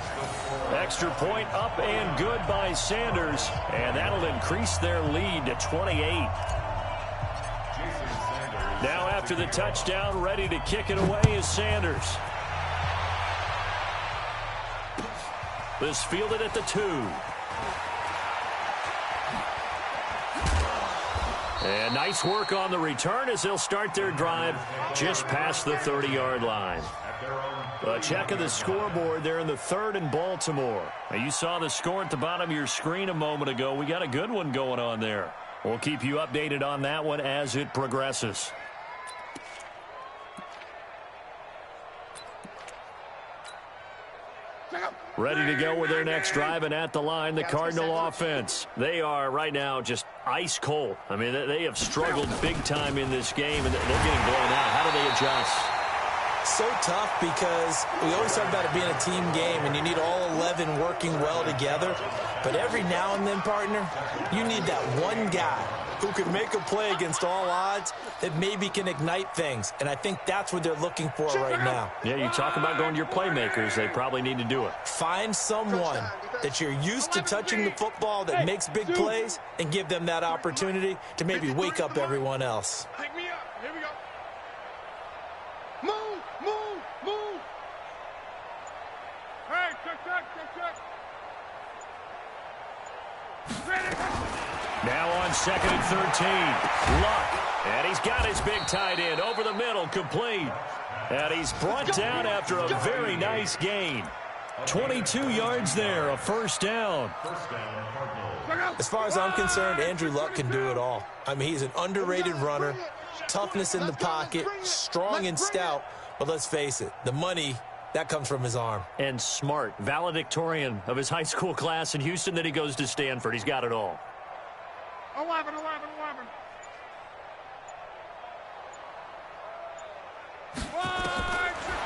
Extra point up and good by Sanders, and that'll increase their lead to 28. Now after the touchdown, ready to kick it away is Sanders. This fielded at the 2. And nice work on the return as they'll start their drive just past the 30-yard line. A check of the scoreboard there in the 3rd and Baltimore. Now you saw the score at the bottom of your screen a moment ago. We got a good one going on there. We'll keep you updated on that one as it progresses. Ready to go with their next drive, and at the line, the Cardinal offense. They are right now just ice cold. I mean, they have struggled big time in this game, and they're getting blown out. How do they adjust? So tough because we always talk about it being a team game, and you need all 11 working well together. But every now and then, partner, you need that one guy who can make a play against all odds that maybe can ignite things. And I think that's what they're looking for right now. Yeah, you talk about going to your playmakers. They probably need to do it. Find someone that you're used to touching the football that makes big plays and give them that opportunity to maybe wake up everyone else. Pick me up. Here we go. Move, move, move. Hey, check. Ready. Now on 2nd and 13. Luck. And he's got his big tight end over the middle, complete. And he's brought down after a very nice gain. 22 yards there, a 1st down. As far as I'm concerned, Andrew Luck can do it all. I mean, he's an underrated runner, toughness in the pocket, strong and stout. But let's face it, the money, that comes from his arm. And smart, valedictorian of his high school class in Houston, then he goes to Stanford. He's got it all. 11.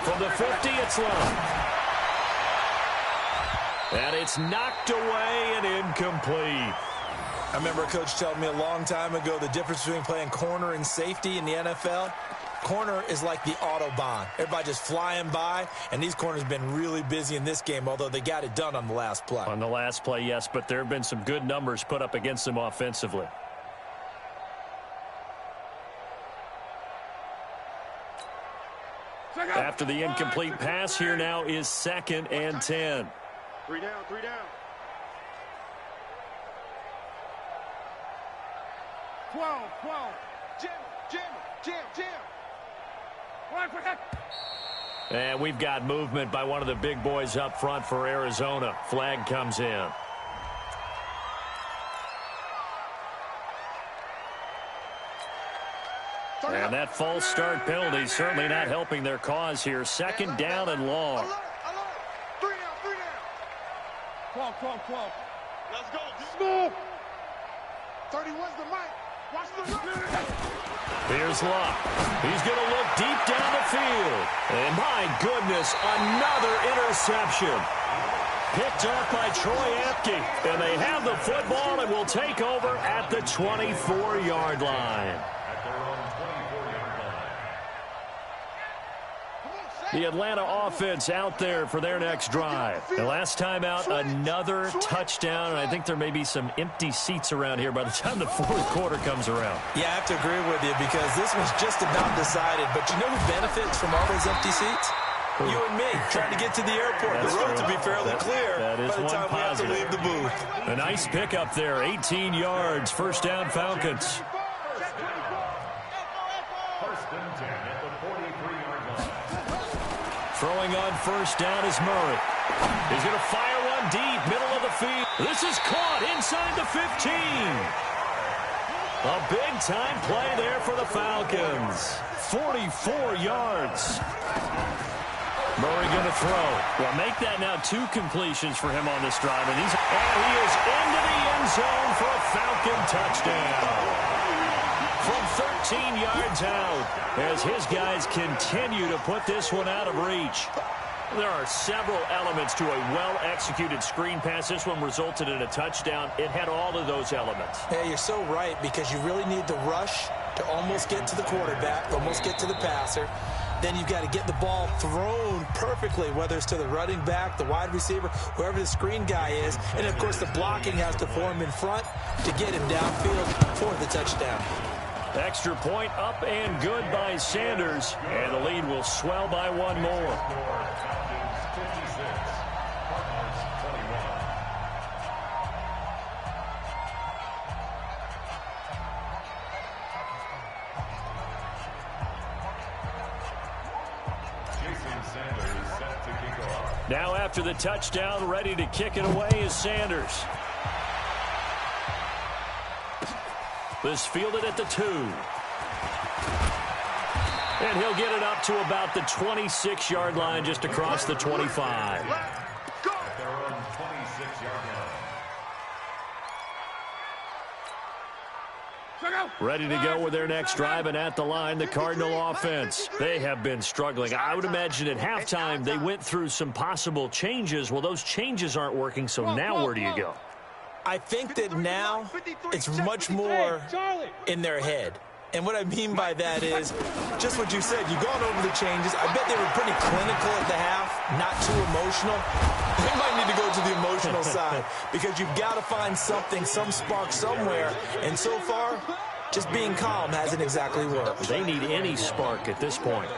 From the 50, it's long. And it's knocked away and incomplete. I remember a coach telling me a long time ago the difference between playing corner and safety in the NFL. Corner is like the Autobahn. Everybody just flying by, and these corners have been really busy in this game, although they got it done on the last play. On the last play, yes, but there have been some good numbers put up against them offensively. After the incomplete pass, here now is 2nd and 10. 3 down, 3 down. 12. Jam. And we've got movement by one of the big boys up front for Arizona. Flag comes in. And that false start penalty certainly not helping their cause here. 2nd down and long. 3 down. 12. Let's go. Smooth. 31's the mic. Watch the look. Here's Luck. He's going to look deep down the field. And my goodness, another interception. Picked off by Troy Apke. And they have the football and will take over at the 24-yard line. The Atlanta offense out there for their next drive. And last time out, another touchdown. And I think there may be some empty seats around here by the time the 4th quarter comes around. Yeah, I have to agree with you because this was just about decided. But you know who benefits from all those empty seats? You and me, trying to get to the airport. The road to be fairly clear by the time we have to leave the booth. A nice pickup there, 18 yards, 1st down Falcons. Throwing on 1st down is Murray. He's going to fire one deep, middle of the field. This is caught inside the 15. A big-time play there for the Falcons. 44 yards. Murray going to throw. Well, make that now 2 completions for him on this drive. And he is into the end zone for a Falcon touchdown. From 13 yards out as his guys continue to put this one out of reach. There are several elements to a well-executed screen pass. This one resulted in a touchdown. It had all of those elements. Yeah, you're so right because you really need the rush to almost get to the quarterback, almost get to the passer. Then you've got to get the ball thrown perfectly, whether it's to the running back, the wide receiver, whoever the screen guy is. And, of course, the blocking has to form in front to get him downfield for the touchdown. Extra point up and good by Sanders. And the lead will swell by 1 more. Now after the touchdown, ready to kick it away is Sanders. This fielded at the 2. And he'll get it up to about the 26-yard line just across the 25. Ready to go with their next drive, and at the line, the Cardinal offense. They have been struggling. I would imagine at halftime they went through some possible changes. Well, those changes aren't working, so now where do you go? I think that now it's much more in their head. And what I mean by that is just what you said. You've gone over the changes. I bet they were pretty clinical at the half, not too emotional. They might need to go to the emotional side because you've got to find something, some spark somewhere. And so far, just being calm hasn't exactly worked. They need any spark at this point.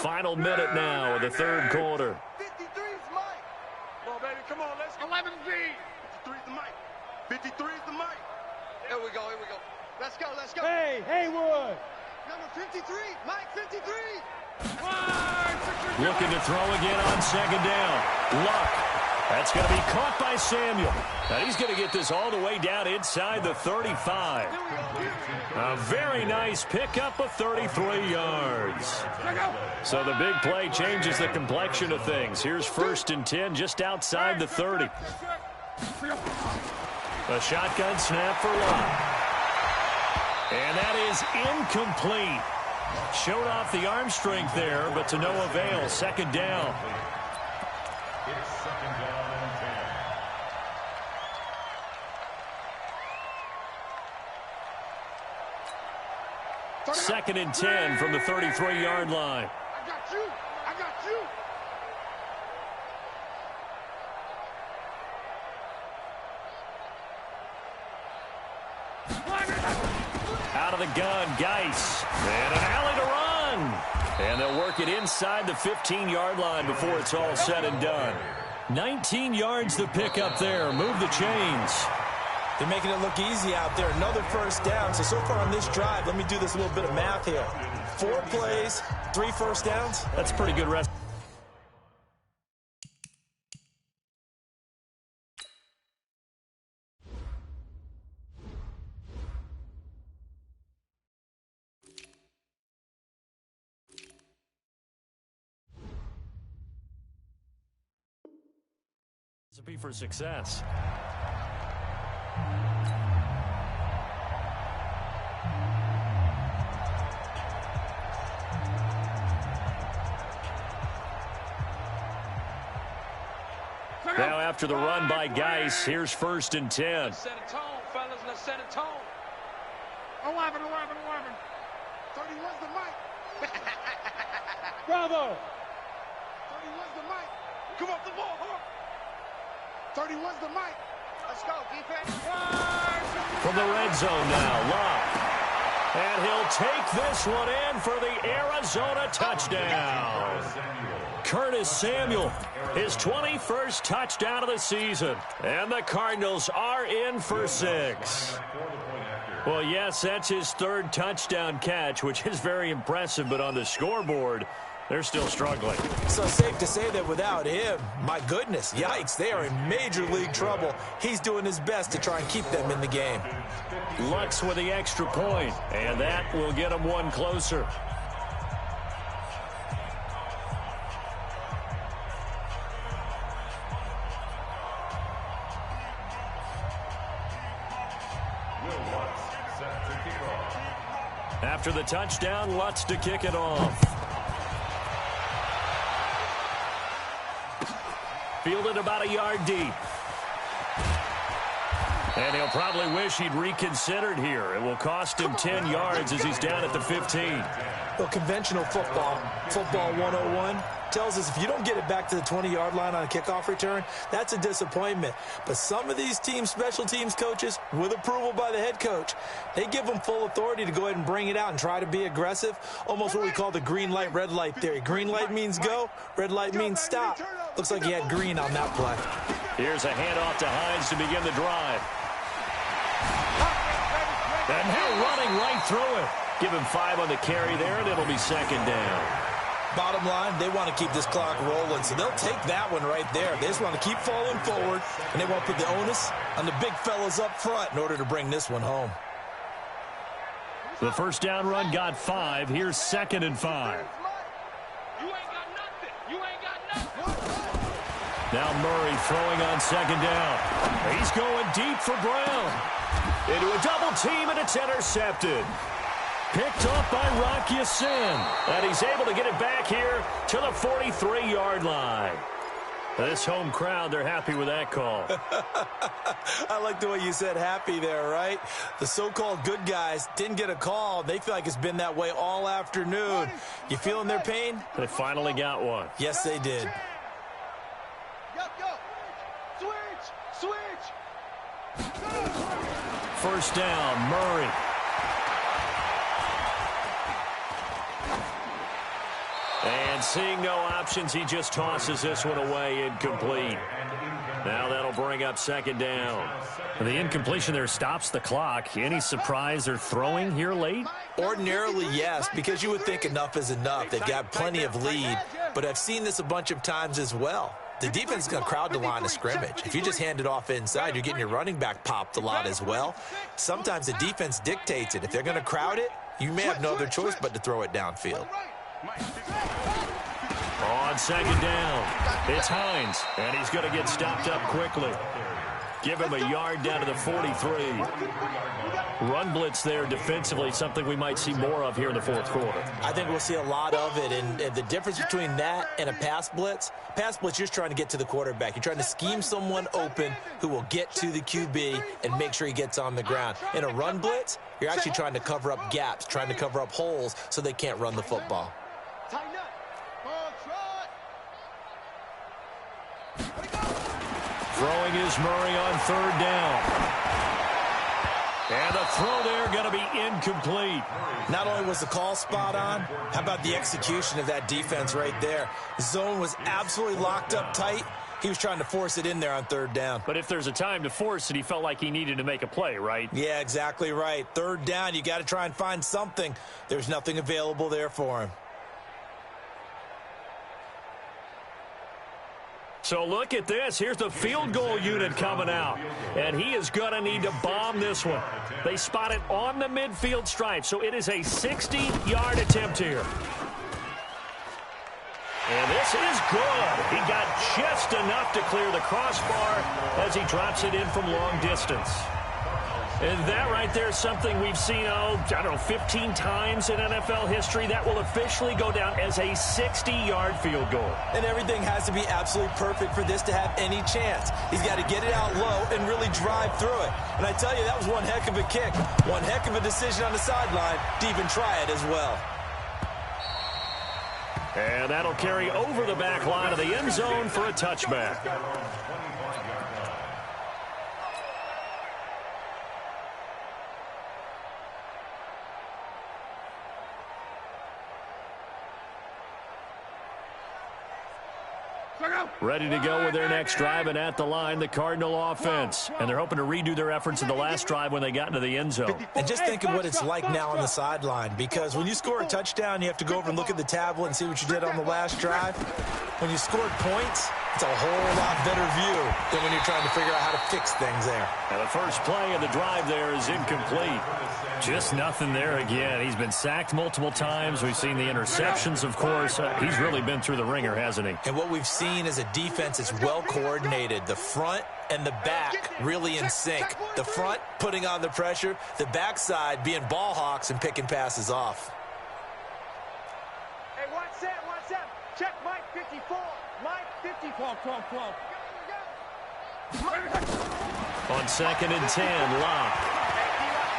Final minute now of the 3rd quarter. 53's Mike. Come on, baby. Come on. Let's go. 11B. 53's the Mike. 53's the Mike. Here we go. Let's go. Hey, Haywood. Number 53. Mike 53. Looking to throw again on 2nd down. Luck. That's going to be caught by Samuel. Now he's going to get this all the way down inside the 35. A very nice pickup of 33 yards. So the big play changes the complexion of things. Here's 1st and 10 just outside the 30. A shotgun snap for Luck. And that is incomplete. Showed off the arm strength there, but to no avail. Second down. It's second down and 10. Second and 10 from the 33-yard line. I got you. I got you. Out of the gun, Geis. And an alley to run. And they'll work it inside the 15-yard line before it's all said and done. 19 yards to pick up there. Move the chains. They're making it look easy out there. Another first down. So far on this drive, let me do this little bit of math here. 4 plays, 3 first downs. That's pretty good rest. Recipe for success. Now after the run by Geis, here's first and 10. Let's set a tone, fellas. Let's set a tone. 11. 31's the mic. Bravo. 31's the mic. Come off the ball, huh? 31's the mic. Let's go, defense. From the red zone now, Love. And he'll take this one in for the Arizona touchdown. Curtis Samuel, his 21st touchdown of the season. And the Cardinals are in for 6. Well, yes, that's his 3rd touchdown catch, which is very impressive, but on the scoreboard, they're still struggling. So safe to say that without him, my goodness, yikes, they are in major league trouble. He's doing his best to try and keep them in the game. Lutz with the extra point, and that will get him one closer. After the touchdown, Lutz to kick it off. Fielded about a yard deep. And he'll probably wish he'd reconsidered here. It will cost him 10 yards as he's down at the 15. Well, conventional football 101, tells us if you don't get it back to the 20-yard line on a kickoff return, that's a disappointment. But some of these teams, special teams coaches, with approval by the head coach, they give them full authority to go ahead and bring it out and try to be aggressive, almost what we call the green light, red light theory. Green light means go, red light means stop. Looks like he had green on that play. Here's a handoff to Hines to begin the drive. And now running right through it. Give him 5 on the carry there, and it'll be second down. Bottom line, they want to keep this clock rolling, so they'll take that one right there. They just want to keep falling forward, and they want to put the onus on the big fellas up front in order to bring this one home. The first down run got 5. Here's second and 5. You ain't got nothing. You ain't got nothing. Now Murray throwing on second down. He's going deep for Brown. Into a double team, and it's intercepted. Picked off by Rock Ya-Sin. And he's able to get it back here to the 43-yard line. This home crowd, they're happy with that call. I like the way you said happy there, right? The so-called good guys didn't get a call. They feel like it's been that way all afternoon. You feeling their pain? They finally got one. Yes, they did. Yo. Switch. First down, Murray. And seeing no options, he just tosses this one away, incomplete. Now that'll bring up second down. The incompletion there stops the clock. Any surprise they're throwing here late? Ordinarily, yes, because you would think enough is enough. They've got plenty of lead, but I've seen this a bunch of times as well. The defense is going to crowd the line of scrimmage. If you just hand it off inside, you're getting your running back popped a lot as well. Sometimes the defense dictates it. If they're going to crowd it, you may have no other choice but to throw it downfield. On second down, it's Hines, and he's going to get stopped up quickly. Give him a yard down to the 43. Run blitz there defensively, something we might see more of here in the fourth quarter. I think we'll see a lot of it, and the difference between that and a pass blitz, you're just trying to get to the quarterback. You're trying to scheme someone open who will get to the QB and make sure he gets on the ground. In a run blitz, you're actually trying to cover up gaps, trying to cover up holes so they can't run the football. Throwing is Murray on third down. And the throw there going to be incomplete. Not only was the call spot on, how about the execution of that defense right there? The zone was absolutely locked up tight. He was trying to force it in there on third down. But if there's a time to force it, he felt like he needed to make a play, right? Yeah, exactly right. Third down, you got to try and find something. There's nothing available there for him. So look at this. Here's the field goal unit coming out. And he is going to need to bomb this one. They spot it on the midfield stripe. So it is a 60-yard attempt here. And this is good. He got just enough to clear the crossbar as he drops it in from long distance. And that right there is something we've seen, 15 times in NFL history. That will officially go down as a 60-yard field goal. And everything has to be absolutely perfect for this to have any chance. He's got to get it out low and really drive through it. And I tell you, that was one heck of a kick. One heck of a decision on the sideline to even try it as well. And that'll carry over the back line of the end zone for a touchback. Ready to go with their next drive, and at the line, the Cardinal offense. And they're hoping to redo their efforts in the last drive when they got into the end zone. And just think of what it's like now on the sideline, because when you score a touchdown, you have to go over and look at the tablet and see what you did on the last drive. When you scored points, it's a whole lot better view than when you're trying to figure out how to fix things there. And the first play of the drive there is incomplete. Just nothing there again. He's been sacked multiple times. We've seen the interceptions, of course. He's really been through the ringer, hasn't he? And what we've seen is a defense that's well coordinated. The front and the back really in sync. The front putting on the pressure, the backside being ball hawks and picking passes off. Hey, watch that, watch that. Check Mike 54. Mike 54. 12. On 2nd and 10, Locke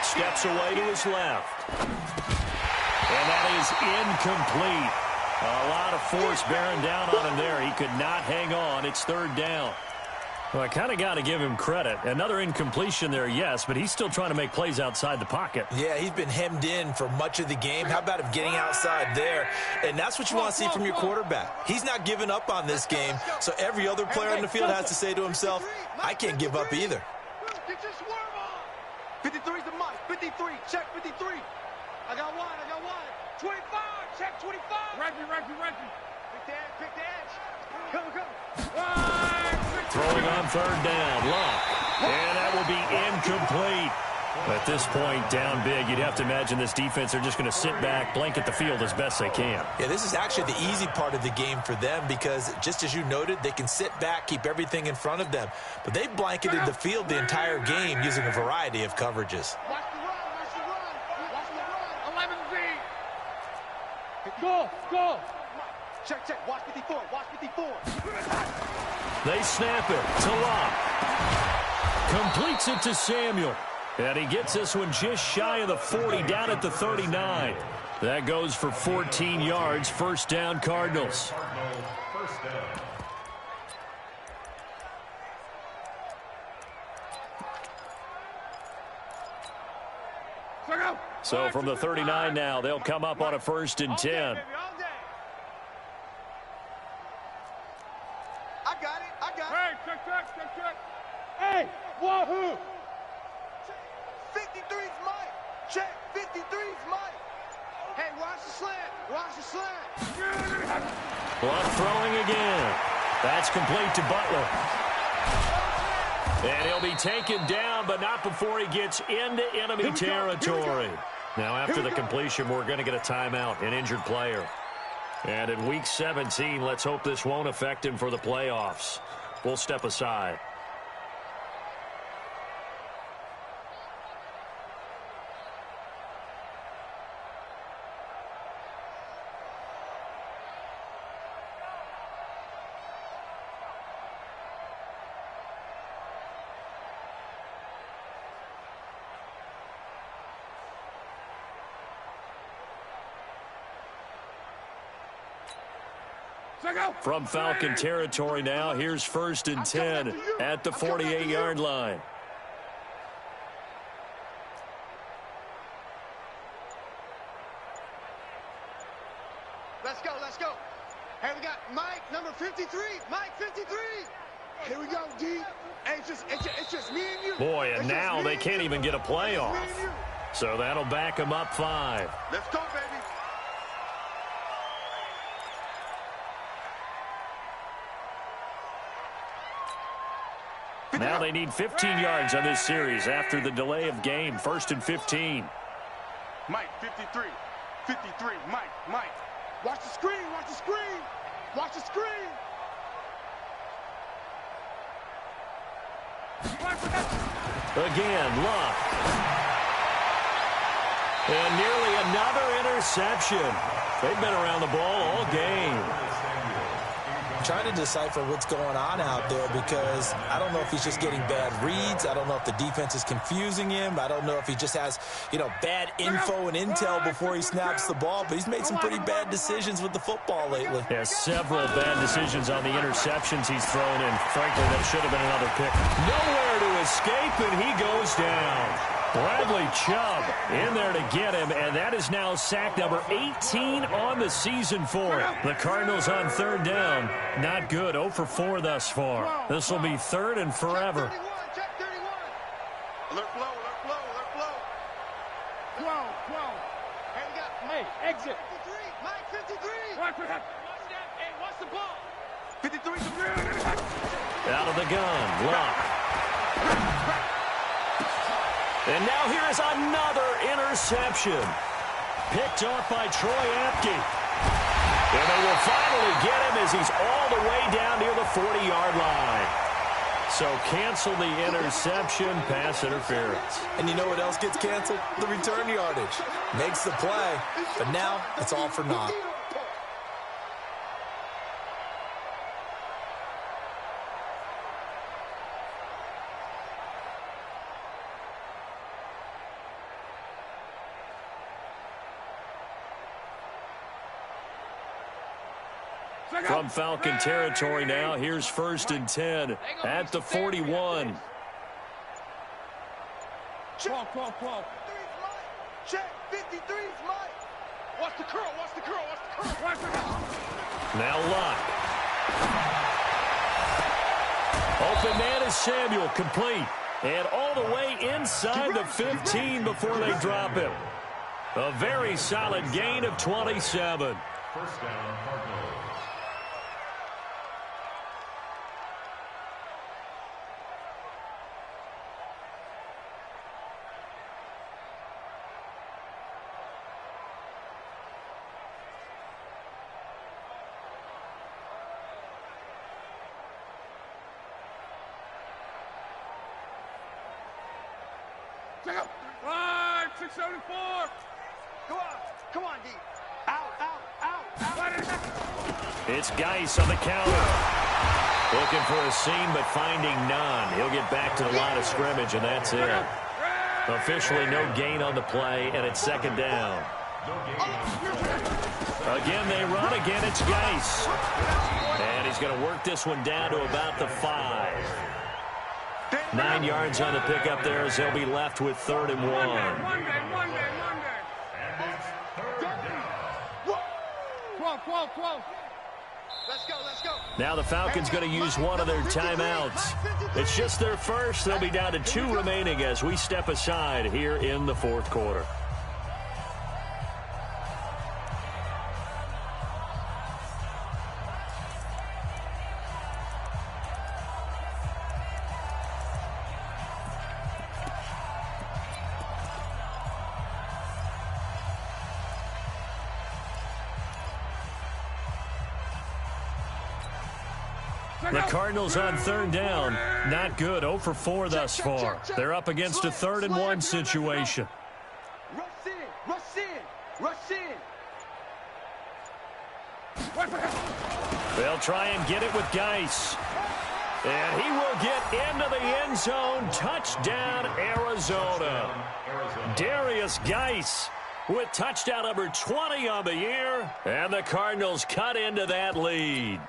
steps away to his left. And that is incomplete. A lot of force bearing down on him there. He could not hang on. It's third down. Well, I kind of got to give him credit. Another incompletion there, yes, but he's still trying to make plays outside the pocket. Yeah, he's been hemmed in for much of the game. How about him getting outside there? And that's what you want to see from your quarterback. He's not giving up on this game, so every other player on the field has to say to himself, I can't give up either. Get your swerve on. 53's the Mike. 53. Check 53. I got one. 25. Check 25. Reggie. Pick the edge. Come. Throwing on third down, Locke. And that will be incomplete. At this point, down big, you'd have to imagine this defense, they're just going to sit back, blanket the field as best they can. Yeah, this is actually the easy part of the game for them because, just as you noted, they can sit back, keep everything in front of them. But they blanketed the field the entire game using a variety of coverages. Watch the run. 11Z. Go. Check. Watch 54. They snap it to Locke. Completes it to Samuel. And he gets this one just shy of the 40, down at the 39. That goes for 14 yards. First down, Cardinals. So from the 39 now, they'll come up on a 1st and 10. I got it. Hey, check. Hey, wahoo! 53's Mike. Check. 53's Mike. Hey, watch the slant. Locke throwing again. That's complete to Butler. And he'll be taken down, but not before he gets into enemy territory. Now, after the completion, we're going to get a timeout, an injured player. And in Week 17, let's hope this won't affect him for the playoffs. We'll step aside. From Falcon territory now, here's 1st and 10 at the 48-yard line. Let's go, let's go. Hey, we got Mike, number 53. Mike, 53. Here we go, D. Hey, it's just me and you. Boy, and now they can't even get a play off. So that'll back them up 5. Let's go, baby. Now they need 15 yards on this series after the delay of game. 1st and 15. Mike, 53. 53. Mike. Watch the screen. Watch the screen. Watch the screen. Again, Luck. And nearly another interception. They've been around the ball all game. Trying to decipher what's going on out there because I don't know if he's just getting bad reads. I don't know if the defense is confusing him. I don't know if he just has, bad info and intel before he snaps the ball. But he's made some pretty bad decisions with the football lately. Yeah, several bad decisions on the interceptions he's thrown, and frankly, that should have been another pick. Nowhere to escape, and he goes down. Bradley Chubb in there to get him, and that is now sack number 18 on the season for him. The Cardinals on 3rd down. Not good. 0 for 4 thus far. This will be 3rd and forever. Check 31. Alert flow, alert flow, alert flow. 12. Hey, we got Hey, exit. 53. Mike, 53. Watch that. Hey, watch the ball. 53. Out of the gun. Luck. And now here is another interception. Picked off by Troy Apke. And they will finally get him as he's all the way down near the 40-yard line. So cancel the interception, pass interference. And you know what else gets canceled? The return yardage. Makes the play, but now it's all for naught. From Falcon territory now, here's 1st and 10 at the 41. 12. Check 53's Mike. Watch the curl. Now Luck. Open man is Samuel, complete. And all the way inside the 15 before they drop him. A very solid gain of 27. 1st down, Cardinals. Check out. Right, 674. Come on, D. Out. It's Geis on the counter. Looking for a seam, but finding none. He'll get back to the line of scrimmage, and that's it. Officially no gain on the play, and it's 2nd down. Again, they run. Again, it's Geis. And he's going to work this one down to about the 5. 9 yards on the pickup there as they'll be left with 3rd and 1. Monday. 12. Let's go. Now the Falcons going to use one of their timeouts. It's just their first. They'll be down to 2 remaining as we step aside here in the 4th quarter. The Cardinals on 3rd down. Not good. 0 for 4 thus far. They're up against a 3rd and 1 situation. Rush in. They'll try and get it with Geis. And he will get into the end zone. Touchdown, Arizona. Darius Geis with touchdown number 20 on the year, and the Cardinals cut into that lead.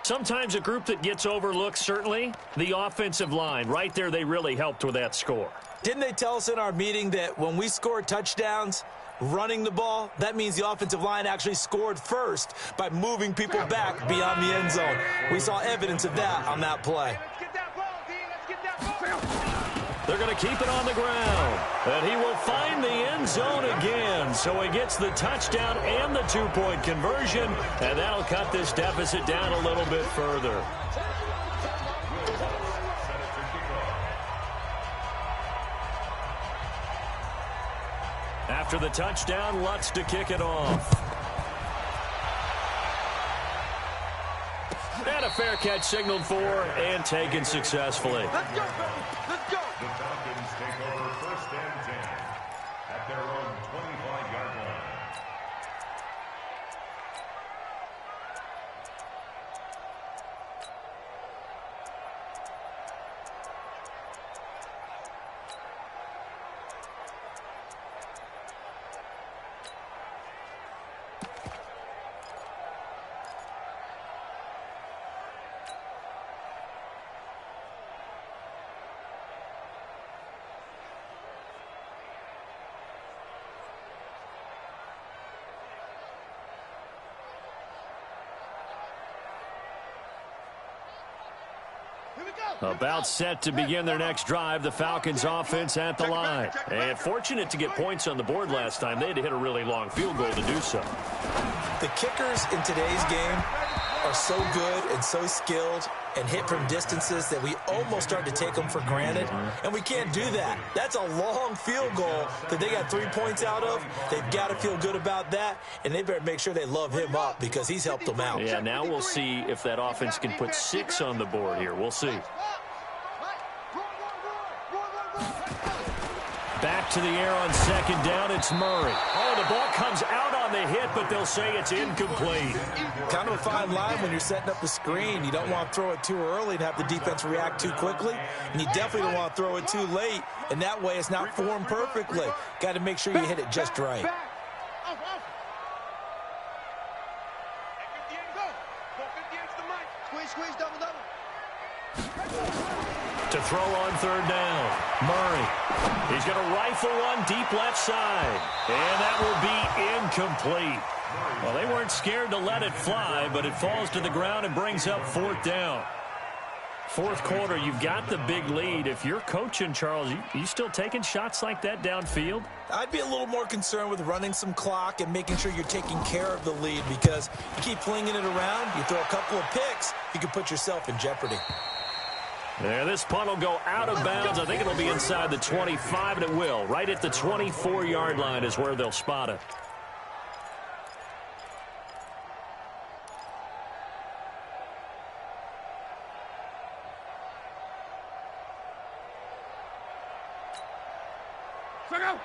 Sometimes a group that gets overlooked, certainly, the offensive line. Right there, they really helped with that score. Didn't they tell us in our meeting that when we score touchdowns running the ball, that means the offensive line actually scored first by moving people back beyond the end zone? We saw evidence of that on that play. Let's get that ball, D. Let's get that ball. They're going to keep it on the ground. And he will find the end zone again. So he gets the touchdown and the two-point conversion. And that'll cut this deficit down a little bit further. After the touchdown, Lutz to kick it off. And a fair catch signaled for and taken successfully. Let's go, baby. Let's go. The Falcons take over 1st and 10 at their own 25-yard line. About set to begin their next drive, the Falcons offense at the line. And fortunate to get points on the board last time. They had to hit a really long field goal to do so. The kickers in today's game are so good and so skilled and hit from distances that we almost start to take them for granted. And we can't do that. That's a long field goal that they got 3 points out of. They've got to feel good about that, and they better make sure they love him up because he's helped them out. Yeah, now we'll see if that offense can put 6 on the board here. We'll see. Back to the air on 2nd down, it's Murray. Oh, the ball comes out on the hit, but they'll say it's incomplete. Kind of a fine line when you're setting up the screen. You don't want to throw it too early and have the defense react too quickly, and you definitely don't want to throw it too late, and that way it's not formed perfectly. Got to make sure you hit it just right. Squeeze, double. To throw on 3rd down, Murray. He's going to rifle one deep left side, and that will be incomplete. Well, they weren't scared to let it fly, but it falls to the ground and brings up 4th down. 4th quarter, you've got the big lead. If you're coaching, Charles, you still taking shots like that downfield? I'd be a little more concerned with running some clock and making sure you're taking care of the lead, because you keep flinging it around, you throw a couple of picks, you can put yourself in jeopardy. There, this punt will go out of bounds. I think it'll be inside the 25, and it will. Right at the 24-yard line is where they'll spot it.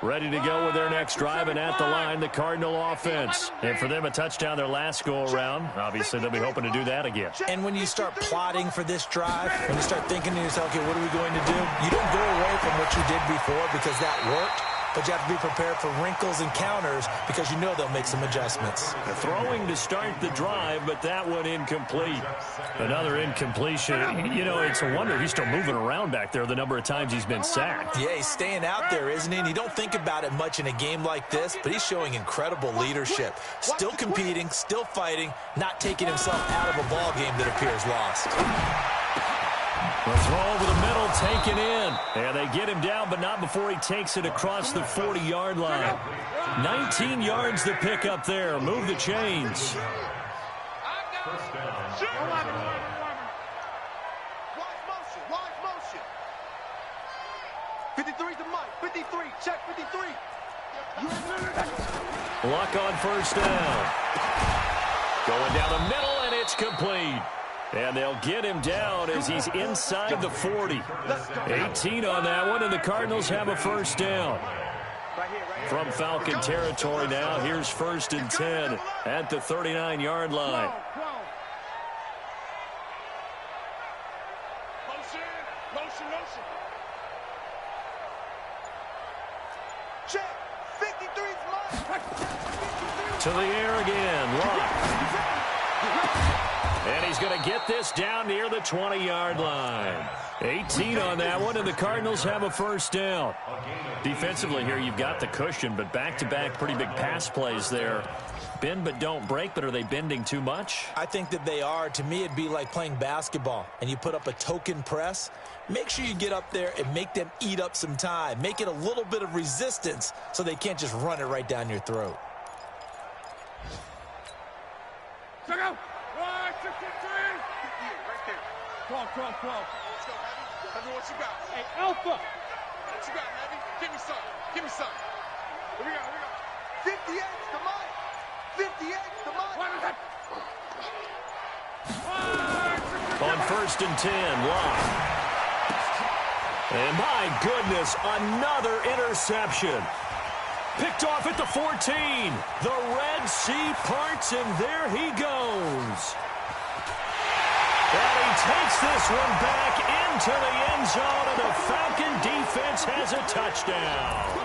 Ready to go with their next drive, and at the line, the Cardinal offense. And for them, a touchdown their last go-around. Obviously, they'll be hoping to do that again. And when you start plotting for this drive, when you start thinking to yourself, okay, what are we going to do? You don't go away from what you did before because that worked, but you have to be prepared for wrinkles and counters because you know they'll make some adjustments. Throwing to start the drive, but that one incomplete. Another incompletion. You know, it's a wonder he's still moving around back there the number of times he's been sacked. Yeah, he's staying out there, isn't he? And you don't think about it much in a game like this, but he's showing incredible leadership. Still competing, still fighting, not taking himself out of a ball game that appears lost. The throw over the middle, taken in. And they get him down, but not before he takes it across the 40-yard line. 19 yards to pick up there. Move the chains. Wide motion. 53's the mic. 53. Check 53. Luck on 1st down. Going down the middle, and it's complete. And they'll get him down as he's inside the 40. 18 on that one, and the Cardinals have a 1st down. From Falcon territory now, here's 1st and 10 at the 39-yard line. Check. 53's mine. To the air again. Locke. And he's going to get this down near the 20-yard line. 18 on that one, and the Cardinals have a first down. Defensively here, you've got the cushion, but back-to-back pretty big pass plays there. Bend but don't break, but are they bending too much? I think that they are. To me, it'd be like playing basketball, and you put up a token press. Make sure you get up there and make them eat up some time. Make it a little bit of resistance so they can't just run it right down your throat. Check out. 163. Right there. 12, 12, 12. Let's go, Heavy. Tell me what you got. Hey, Alpha. What you got, Heavy? Give me some. Give me some. Here we go. Here we go. 58's the mic. 58's the mic. What is that? On first and 10, Locke. And my goodness, another interception. Picked off at the 14. The Red Sea parts, and there he goes. And he takes this one back into the end zone, and the Falcon defense has a touchdown.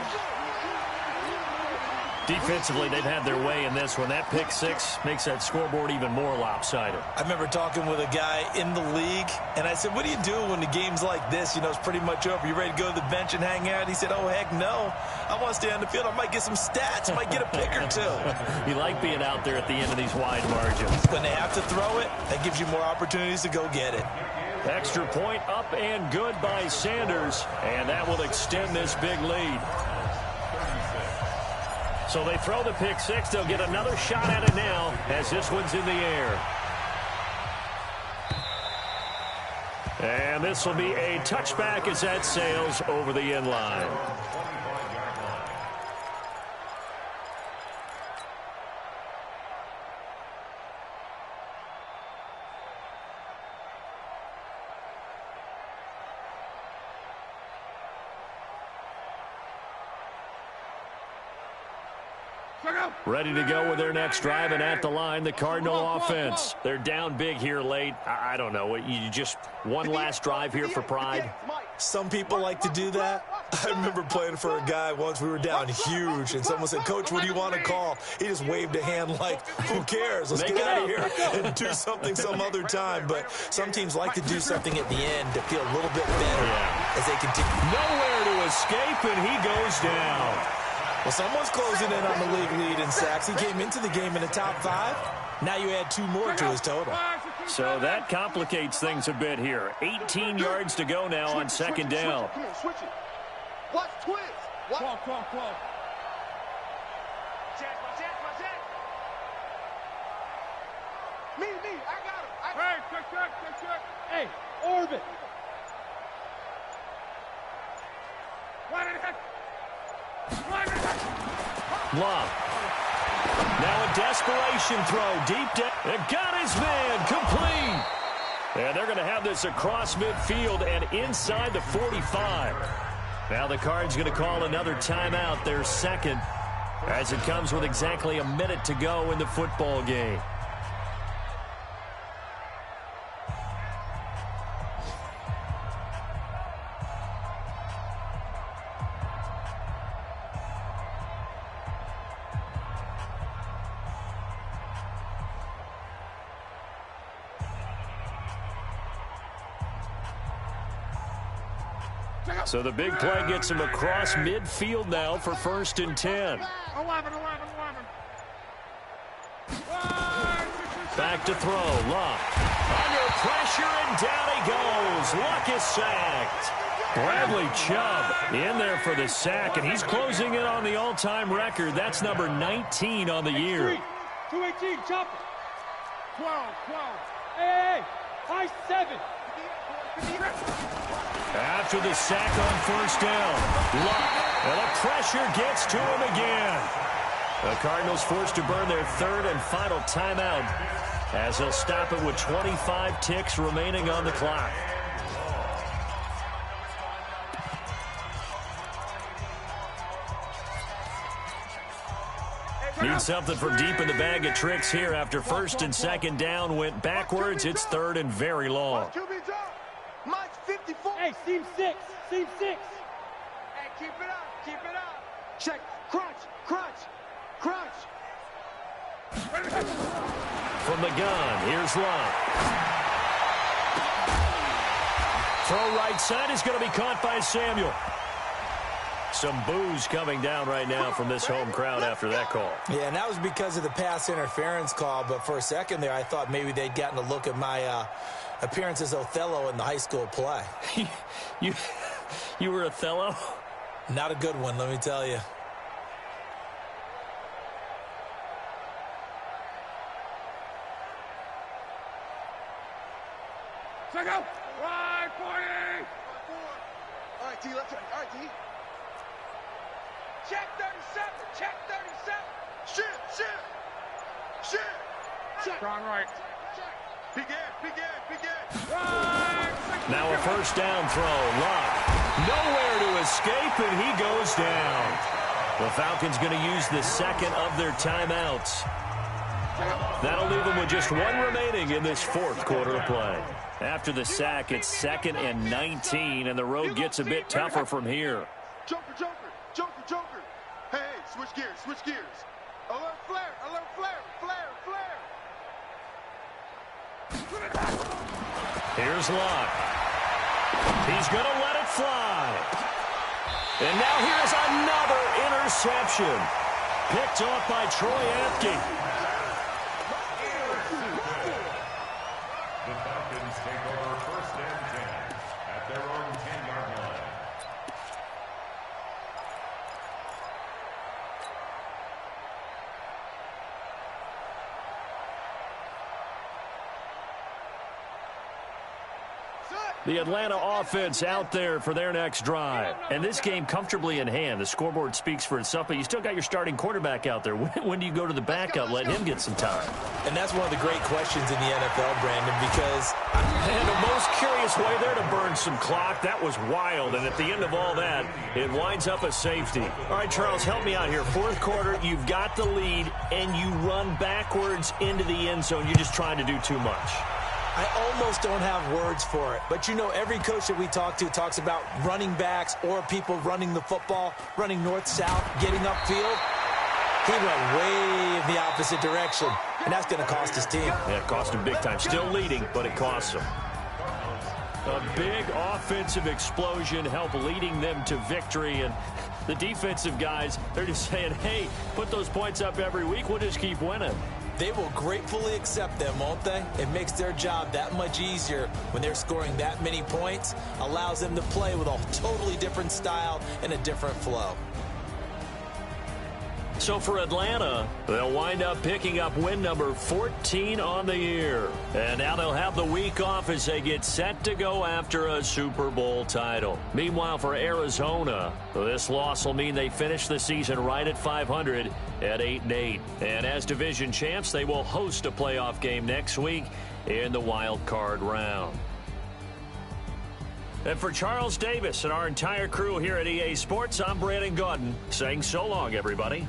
Defensively, they've had their way in this one. That pick six makes that scoreboard even more lopsided. I remember talking with a guy in the league, and I said, what do you do when the game's like this? You know, it's pretty much over. You ready to go to the bench and hang out? He said, oh, heck no. I want to stay on the field. I might get some stats. I might get a pick or two. You like being out there at the end of these wide margins. When they have to throw it, that gives you more opportunities to go get it. Extra point up and good by Sanders, and that will extend this big lead. So they throw the pick six. They'll get another shot at it now as this one's in the air. And this will be a touchback as that sails over the end line. Ready to go with their next drive, and at the line, the Cardinal offense. They're down big here late. I don't know. You just one last drive here for pride? Some people like to do that. I remember playing for a guy once. We were down huge, and someone said, Coach, what do you want to call? He just waved a hand like, who cares? Let's get out of here and do something some other time. But some teams like to do something at the end to feel a little bit better as they continue. Nowhere to escape, and he goes down. Well, someone's closing in on the league lead in sacks. He came into the game in the top 5. Now you add 2 more to his total. So that complicates things a bit here. 18 yards to go now on second down. Come on, switch it. Watch twist. Watch. 12, 12, 12. Jack. Me, I got him. Hey, check. Hey, orbit. What in the heck? Love. Now a desperation throw deep down. And got his man complete. And they're going to have this across midfield and inside the 45. Now the Cards going to call another timeout, their second, as it comes with exactly a minute to go in the football game. So the big play gets him across midfield now for first and 10. 11. Back to throw. Luck. Under pressure, and down he goes. Luck is sacked. Bradley Chubb in there for the sack, and he's closing in on the all-time record. That's number 19 on the year. 218, chop it. 12. Hey, high 7. After the sack on first down, Luck, and the pressure gets to him again. The Cardinals forced to burn their third and final timeout as they'll stop it with 25 ticks remaining on the clock. Need something from deep in the bag of tricks here after first and second down went backwards. It's third and very long. Mike's 54. Hey, seam 6. Hey, keep it up. Check. Crunch. Crunch. Crunch. From the gun, here's Love. Throw right side is going to be caught by Samuel. Some boos coming down right now from this home crowd after that call. Yeah, and that was because of the pass interference call, but for a second there I thought maybe they'd gotten a look at my appearance as Othello in the high school play. You were Othello? Not a good one, let me tell you. Check out. Right, 40. All right, T, let's try. All right, T. Check 37. Check 37. Shit. Check. Strong right. Peek in. Right. Now a first down throw. Love. Nowhere to escape, and he goes down. The Falcons going to use the second of their timeouts. That'll leave them with just one remaining in this fourth quarter of play. After the sack, it's 2nd and 19, and the road gets a bit tougher from here. Joker. Hey, switch gears. Alert flare. Here's Locke. He's going to let it fly. And now here's another interception. Picked off by Troy Apke. The Falcons take over 1st and 10 at their own 10-yard line. The Atlanta offense out there for their next drive. And this game comfortably in hand. The scoreboard speaks for itself, but you still got your starting quarterback out there. When do you go to the backup, let him get some time? And that's one of the great questions in the NFL, Brandon, because... And the most curious way there to burn some clock. That was wild. And at the end of all that, it winds up a safety. All right, Charles, help me out here. Fourth quarter, you've got the lead, and you run backwards into the end zone. You're just trying to do too much. I almost don't have words for it. But, you know, every coach that we talk to talks about running backs or people running the football, running north-south, getting upfield. He went way in the opposite direction, and that's going to cost his team. Yeah, it cost him big time. Still leading, but it costs him. A big offensive explosion helped leading them to victory, and the defensive guys, they're just saying, hey, put those points up every week. We'll just keep winning. They will gratefully accept them, won't they? It makes their job that much easier when they're scoring that many points, allows them to play with a totally different style and a different flow. So for Atlanta, they'll wind up picking up win number 14 on the year. And now they'll have the week off as they get set to go after a Super Bowl title. Meanwhile, for Arizona, this loss will mean they finish the season right at 500 at 8-8. And as division champs, they will host a playoff game next week in the wild card round. And for Charles Davis and our entire crew here at EA Sports, I'm Brandon Gaudin saying so long, everybody.